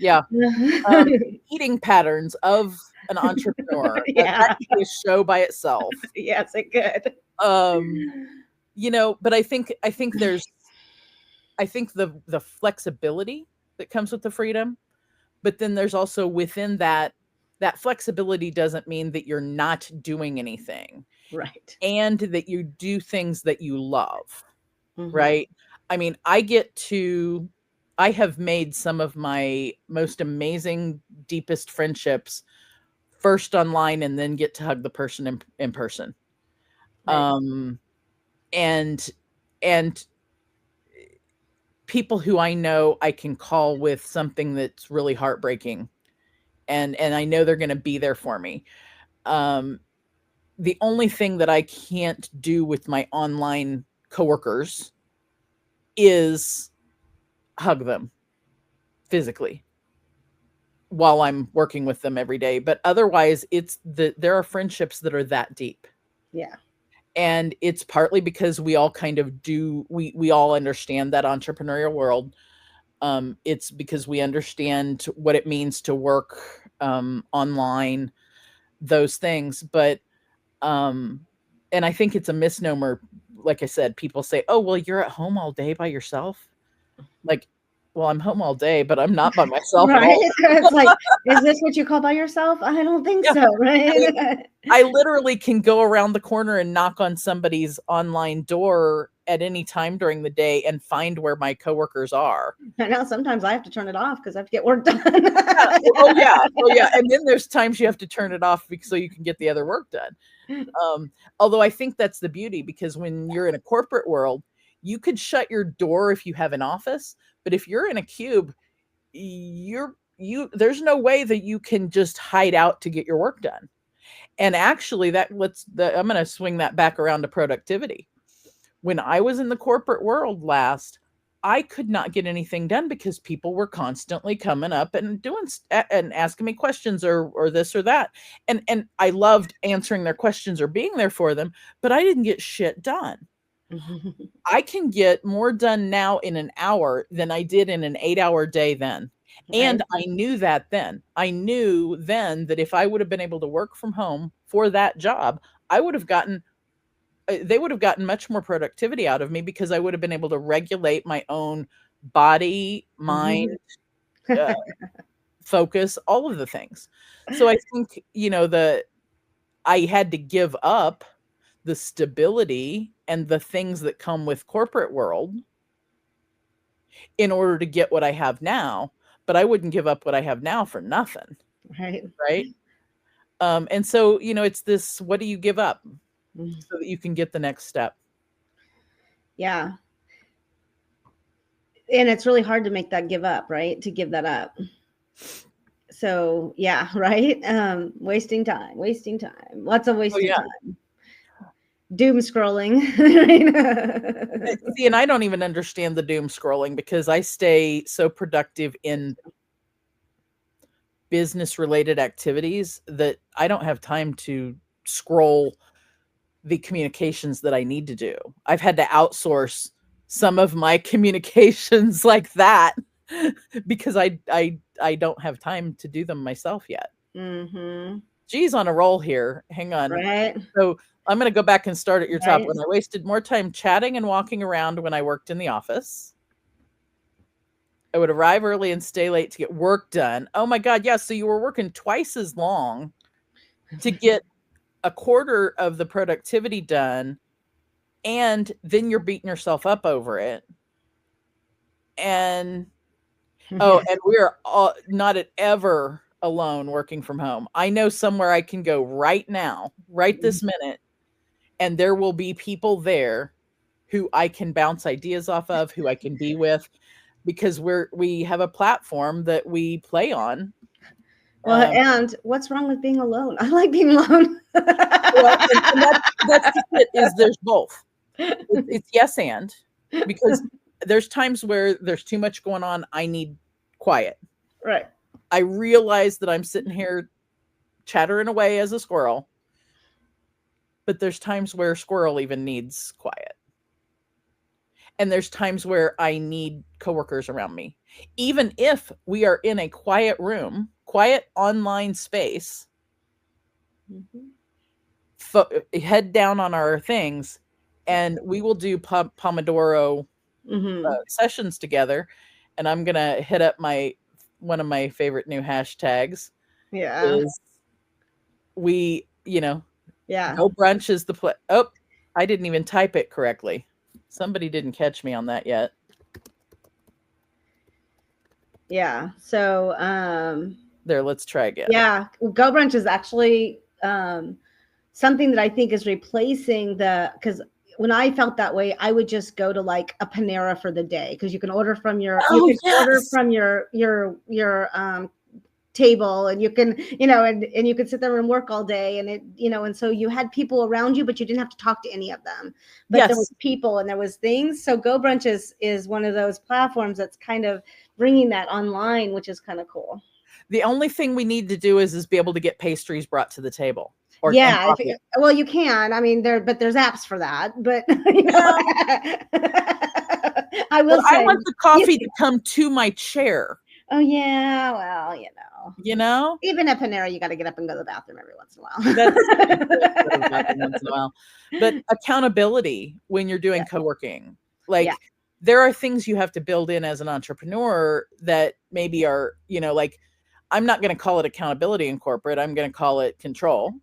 Yeah. Eating patterns of an entrepreneur. That could be a show by itself. Yes, it could. But I think there's the flexibility that comes with the freedom, but then there's also within that flexibility doesn't mean that you're not doing anything. Right. And that you do things that you love. Right. I mean, I have made some of my most amazing, deepest friendships first online and then get to hug the person in person. Right. And people who I know I can call with something that's really heartbreaking, and I know they're going to be there for me. The only thing that I can't do with my online coworkers is hug them physically while I'm working with them every day. But otherwise, there are friendships that are that deep. Yeah. And it's partly because we all kind of we all understand that entrepreneurial world. It's because we understand what it means to work online, those things. But and I think it's a misnomer. Like I said, people say, oh, well, you're at home all day by yourself. Like, well, I'm home all day, but I'm not by myself. Right. It's like, is this what you call by yourself? I don't think so. Right. I literally can go around the corner and knock on somebody's online door at any time during the day and find where my coworkers are. I know sometimes I have to turn it off because I have to get work done. Oh yeah. And then there's times you have to turn it off so you can get the other work done. Although I think that's the beauty, because when you're in a corporate world, you could shut your door if you have an office, but if you're in a cube, there's no way that you can just hide out to get your work done. And actually I'm going to swing that back around to productivity. When I was in the corporate world last, I could not get anything done because people were constantly coming up and and asking me questions or this or that. And I loved answering their questions or being there for them, but I didn't get shit done. I can get more done now in an hour than I did in an 8-hour day then. And Right. I knew that then. I knew then that if I would have been able to work from home for that job, I would have gotten they would have gotten much more productivity out of me because I would have been able to regulate my own body, mind, uh, focus, all of the things. So I think, I had to give up the stability and the things that come with corporate world in order to get what I have now, but I wouldn't give up what I have now for nothing, Right. right? And so, it's this, what do you give up Mm. so that you can get the next step? Yeah. And it's really hard to make that give up, right? To give that up. So yeah, right. Wasting time, lots of Oh wasted yeah. time, doom scrolling. See, and I don't even understand the doom scrolling because I stay so productive in business related activities that I don't have time to scroll the communications that I need to do. I've had to outsource some of my communications like that because I don't have time to do them myself yet. Mm-hmm. Geez, on a roll here. Hang on. Right. So I'm going to go back and start at your top. Right. When I wasted more time chatting and walking around when I worked in the office. I would arrive early and stay late to get work done. Oh my God. Yeah. So you were working twice as long to get a quarter of the productivity done. And then you're beating yourself up over it. And, oh, and we're all not at ever alone working from home. I know somewhere I can go right now, right this minute, and there will be people there who I can bounce ideas off of, who I can be with, because we have a platform that we play on. Well, and what's wrong with being alone? I like being alone. Well, and that's just it, is there's both. It's yes and, because there's times where there's too much going on. I need quiet. Right. I realize that I'm sitting here chattering away as a squirrel, but there's times where squirrel even needs quiet. And there's times where I need coworkers around me. Even if we are in a quiet room, quiet online space, head down on our things, and we will do Pomodoro sessions together. And I'm going to hit up one of my favorite new hashtags. Yeah. Is we, yeah. no brunch is the play. Oh, I didn't even type it correctly. Somebody didn't catch me on that yet. Yeah. So, there, let's try again. Yeah. Go Brunch is actually something that I think is replacing because when I felt that way, I would just go to like a Panera for the day because you can order from your order from your table, and you can and you could sit there and work all day, and and so you had people around you, but you didn't have to talk to any of them, but there was people and there was things. So Go Brunch is one of those platforms that's kind of bringing that online, which is kind of cool. The only thing we need to do is be able to get pastries brought to the table. Yeah, well, you can. I mean, there's apps for that, but I will say, I want the coffee to come to my chair. Oh yeah, well, even at Panera, you got to get up and go to the bathroom every once in a while. But accountability when you're doing co-working, there are things you have to build in as an entrepreneur that maybe are, like, I'm not going to call it accountability in corporate. I'm going to call it control.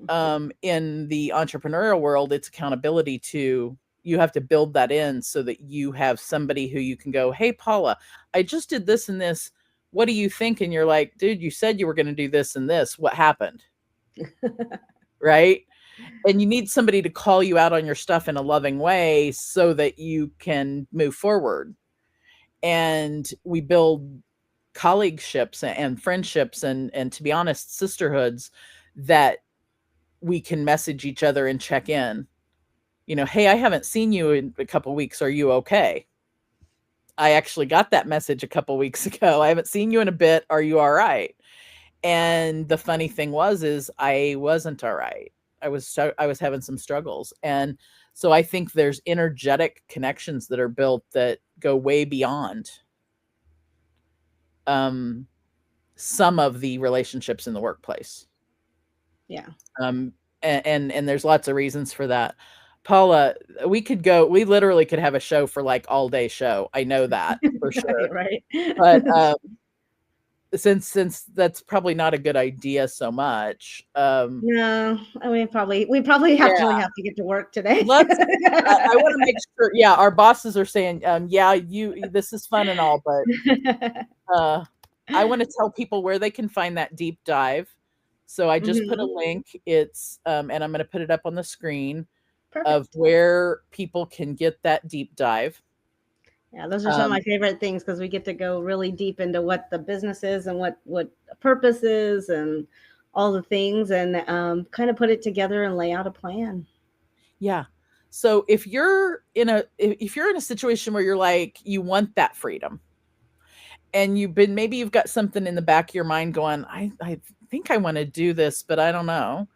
In the entrepreneurial world, it's accountability to, you have to build that in so that you have somebody who you can go, hey, Paula, I just did this and this. What do you think? And you're like, dude, you said you were going to do this and this. What happened? Right? And you need somebody to call you out on your stuff in a loving way so that you can move forward. And we build colleagueships and friendships and to be honest, sisterhoods that we can message each other and check in, hey, I haven't seen you in a couple weeks. Are you okay? I actually got that message a couple weeks ago. I haven't seen you in a bit. Are you all right? And the funny thing is I wasn't all right. I was having some struggles. And so I think there's energetic connections that are built that go way beyond some of the relationships in the workplace. Yeah. And there's lots of reasons for that. Paula, we literally could have a show for like all day show. I know that for sure. Right. But since that's probably not a good idea so much. No, we probably actually have to get to work today. I want to make sure. Yeah, our bosses are saying, this is fun and all, but I want to tell people where they can find that deep dive. So I just put a link. It's and I'm going to put it up on the screen. Perfect. Of where people can get that deep dive. Yeah, those are some of my favorite things because we get to go really deep into what the business is and what purpose is and all the things, and kind of put it together and lay out a plan. Yeah. So if you're in a situation where you're like, you want that freedom, and maybe you've got something in the back of your mind going, I think I want to do this, but I don't know.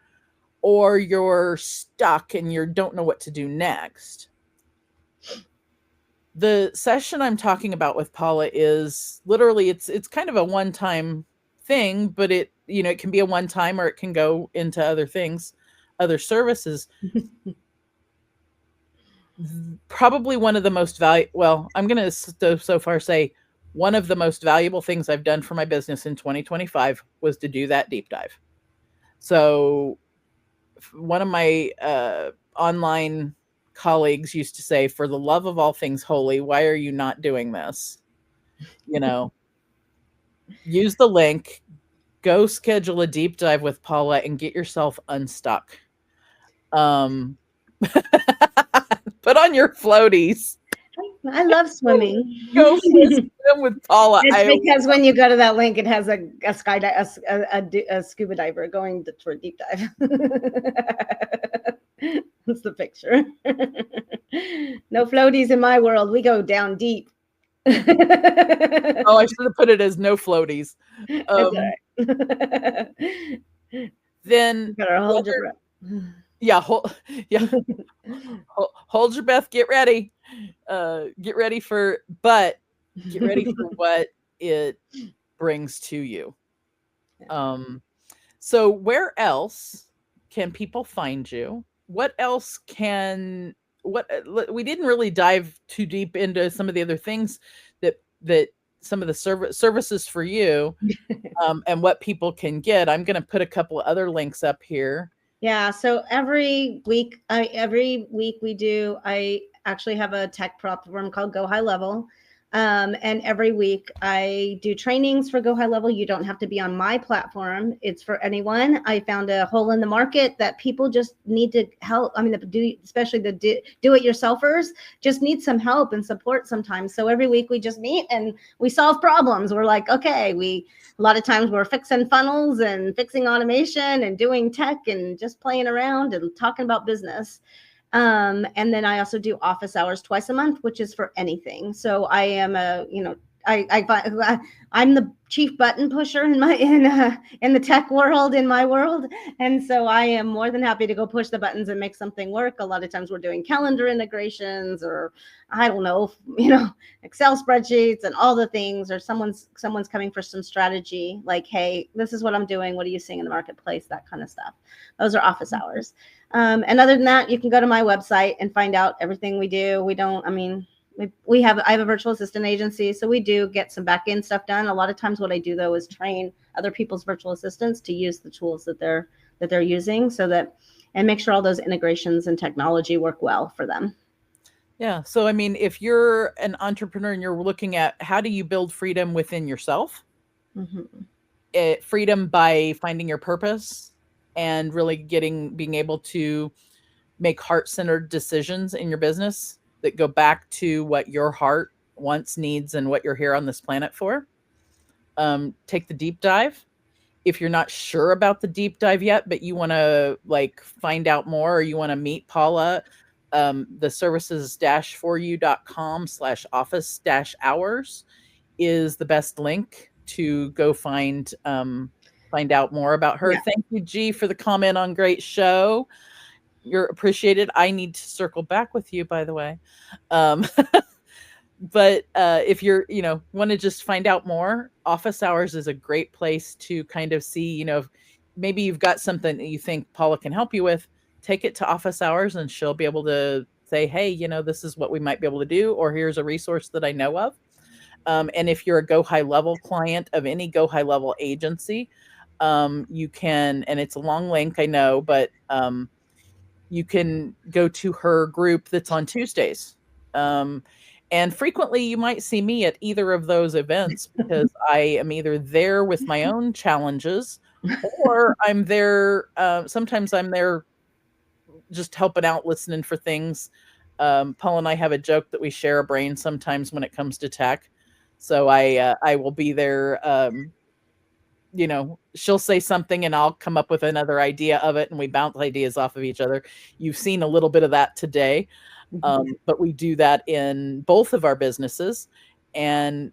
Or you're stuck and you don't know what to do next. The session I'm talking about with Paula is literally, it's kind of a one-time thing, but it can be a one-time or it can go into other things, other services. Probably one of the most I'm going to so far say one of the most valuable things I've done for my business in 2025 was to do that deep dive. So one of my online colleagues used to say, for the love of all things holy, why are you not doing this? Use the link, go schedule a deep dive with Paula and get yourself unstuck. Put on your floaties. I love swimming. Go swim with Paula. It's because when you go to that link, it has a scuba diver going for a deep dive. That's the picture. No floaties in my world. We go down deep. Oh, I should have put it as no floaties. Then you gotta hold your breath. Yeah, hold your breath. Get ready. Get ready for what it brings to you. So where else can people find you? What else we didn't really dive too deep into some of the other things that some of the services for you and what people can get. I'm going to put a couple of other links up here. Yeah. So every week we do, I actually have a tech platform called Go High Level. And every week I do trainings for Go High Level. You don't have to be on my platform. It's for anyone. I found a hole in the market that people just need to help. I mean, especially the do-it-yourselfers just need some help and support sometimes. So every week we just meet and we solve problems. We're like, okay, a lot of times we're fixing funnels and fixing automation and doing tech and just playing around and talking about business. And then I also do office hours twice a month, which is for anything. So I am I'm the chief button pusher in the tech world, in my world. And so I am more than happy to go push the buttons and make something work. A lot of times we're doing calendar integrations or I don't know, Excel spreadsheets and all the things, or someone's coming for some strategy like, hey, this is what I'm doing. What are you seeing in the marketplace? That kind of stuff. Those are office hours. And other than that, you can go to my website and find out everything we do. I have a virtual assistant agency, so we do get some back end stuff done. A lot of times what I do though is train other people's virtual assistants to use the tools that they're using and make sure all those integrations and technology work well for them. Yeah. So, I mean, if you're an entrepreneur and you're looking at how do you build freedom within yourself, freedom by finding your purpose and really being able to make heart-centered decisions in your business that go back to what your heart wants, needs, and what you're here on this planet for. Take the deep dive. If you're not sure about the deep dive yet, but you want to find out more, or you want to meet Paula, the services-4u.com/office-hours is the best link to go find out more about her. Yeah. Thank you, G, for the comment on great show. You're appreciated. I need to circle back with you, by the way. But if you're, want to just find out more, office hours is a great place to kind of see, if maybe you've got something that you think Paula can help you with, take it to office hours and she'll be able to say, hey, this is what we might be able to do, or here's a resource that I know of. And if you're a Go High Level client of any Go High Level agency, you can, and it's a long link, I know, but you can go to her group that's on Tuesdays. And frequently you might see me at either of those events because I am either there with my own challenges or I'm there. Sometimes I'm there just helping out, listening for things. Paul and I have a joke that we share a brain sometimes when it comes to tech. So I will be there. She'll say something and I'll come up with another idea of it and we bounce ideas off of each other. You've seen a little bit of that today. But we do that in both of our businesses. And,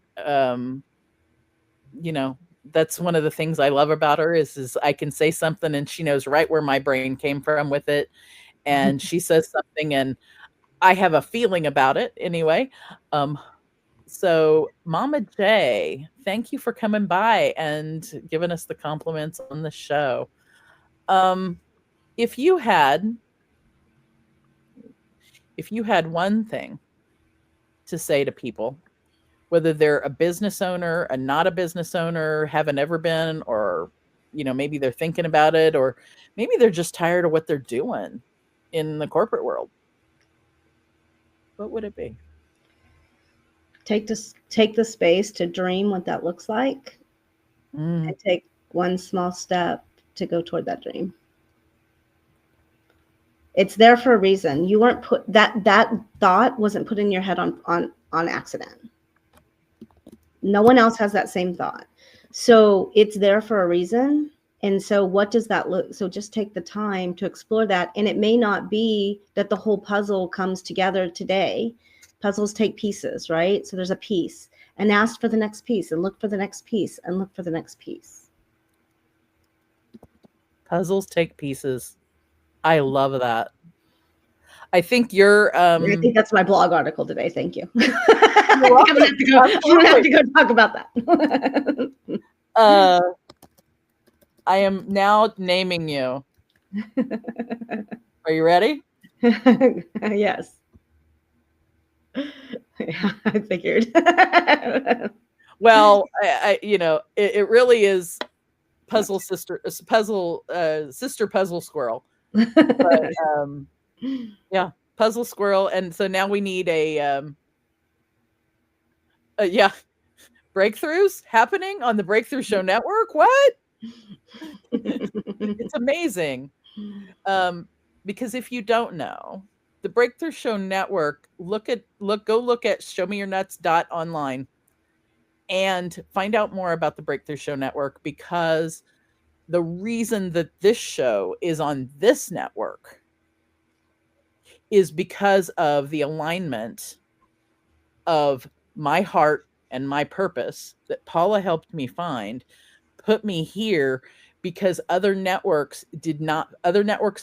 that's one of the things I love about her is I can say something and she knows right where my brain came from with it. And she says something and I have a feeling about it anyway. So Mama J, thank you for coming by and giving us the compliments on the show. If you had one thing to say to people, whether they're a business owner, a not a business owner, haven't ever been, or, maybe they're thinking about it, or maybe they're just tired of what they're doing in the corporate world, what would it be? Take the space to dream what that looks like and take one small step to go toward that dream. It's there for a reason. You weren't put that thought wasn't put in your head on accident. No one else has that same thought. So it's there for a reason. And so what does that look? So just take the time to explore that. And it may not be that the whole puzzle comes together today. Puzzles take pieces, right? So there's a piece and ask for the next piece and look for the next piece and look for the next piece. Puzzles take pieces. I love that. I think you're. I think that's my blog article today. Thank you. I'm gonna have to go talk about that. I am now naming you. Are you ready? Yes. Yeah, I figured. Well, it really is sister puzzle squirrel. But, yeah, puzzle squirrel. And so now we need breakthroughs happening on the Breakthrough Show Network. What? It's amazing. Because if you don't know, the Breakthrough Show Network, go look at showmeyournuts.online and find out more about the Breakthrough Show Network, because the reason that this show is on this network is because of the alignment of my heart and my purpose that Paula helped me find, put me here, because other networks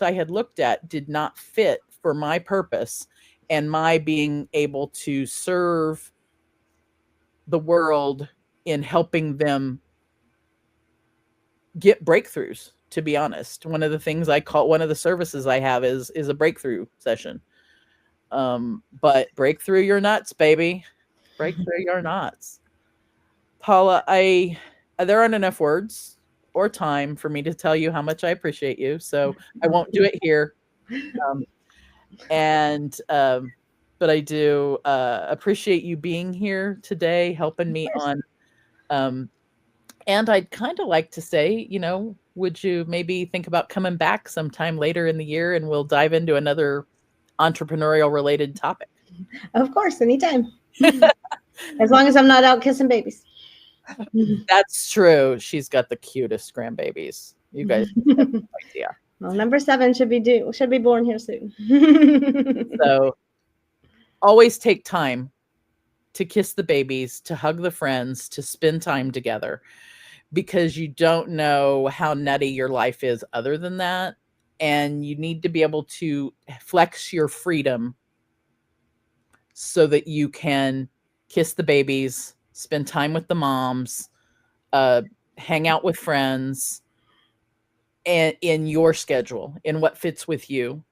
I had looked at did not fit for my purpose and my being able to serve the world in helping them get breakthroughs. To be honest, one of the services I have is a breakthrough session. But break through your nuts, baby. Break through your nuts. Paula, there aren't enough words or time for me to tell you how much I appreciate you, so I won't do it here. But I do appreciate you being here today, helping me on. And I'd kind of like to say, would you maybe think about coming back sometime later in the year and we'll dive into another entrepreneurial related topic? Of course, anytime. As long as I'm not out kissing babies. That's true. She's got the cutest grandbabies. You guys have no idea. Well, number 7 should be born here soon. So always take time to kiss the babies, to hug the friends, to spend time together, because you don't know how nutty your life is other than that. And you need to be able to flex your freedom so that you can kiss the babies, spend time with the moms, hang out with friends, and in your schedule, in what fits with you.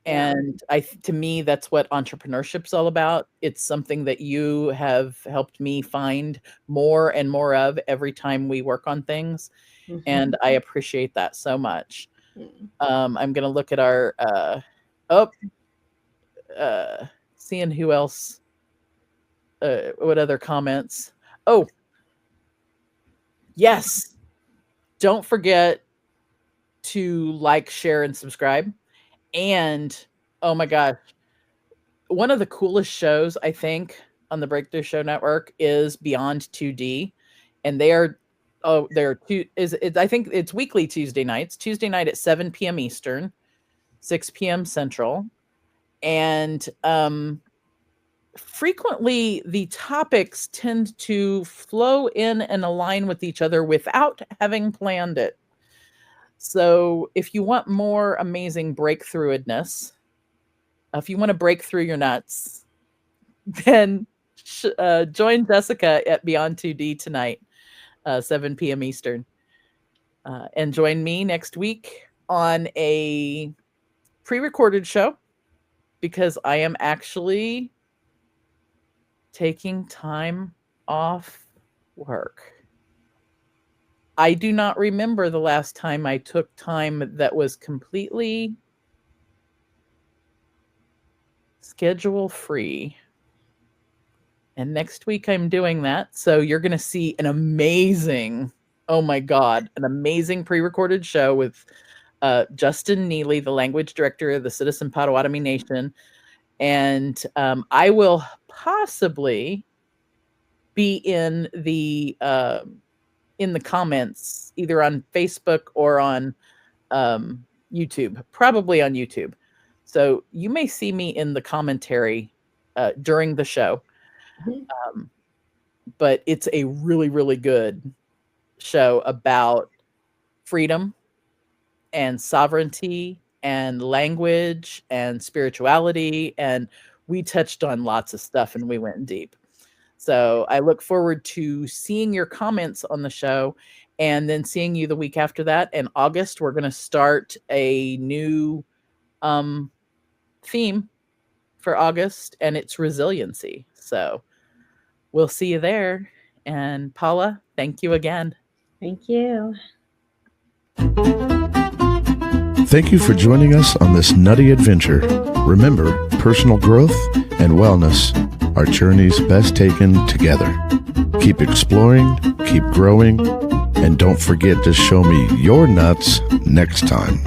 And to me, that's what entrepreneurship's all about. It's something that you have helped me find more and more of every time we work on things. Mhm. And I appreciate that so much. I'm going to look at our, seeing who else, what other comments. Oh, yes. Don't forget to like, share, and subscribe. And oh my gosh, one of the coolest shows I think on the Breakthrough Show Network is Beyond 2D, and I think it's weekly Tuesday nights. Tuesday night at 7 p.m. Eastern, 6 p.m. Central, and frequently the topics tend to flow in and align with each other without having planned it. So if you want more amazing breakthroughedness, if you want to break through your nuts, then join Jessica at Beyond 2D tonight, 7 p.m. Eastern. And join me next week on a pre-recorded show, because I am actually taking time off work. I do not remember the last time I took time that was completely schedule free. And next week I'm doing that. So you're going to see an amazing, oh my God, an amazing pre-recorded show with Justin Neely, the language director of the Citizen Potawatomi Nation. And I will possibly be in the comments, either on Facebook or on YouTube, probably on YouTube. So you may see me in the commentary during the show. But it's a really, really good show about freedom and sovereignty and language and spirituality. And we touched on lots of stuff and we went deep. So I look forward to seeing your comments on the show and then seeing you the week after that. In August, we're going to start a new theme for August, and it's resiliency. So we'll see you there. And Paula, thank you again. Thank you. Thank you for joining us on this nutty adventure. Remember, personal growth and wellness are journeys best taken together. Keep exploring, keep growing, and don't forget to show me your nuts next time.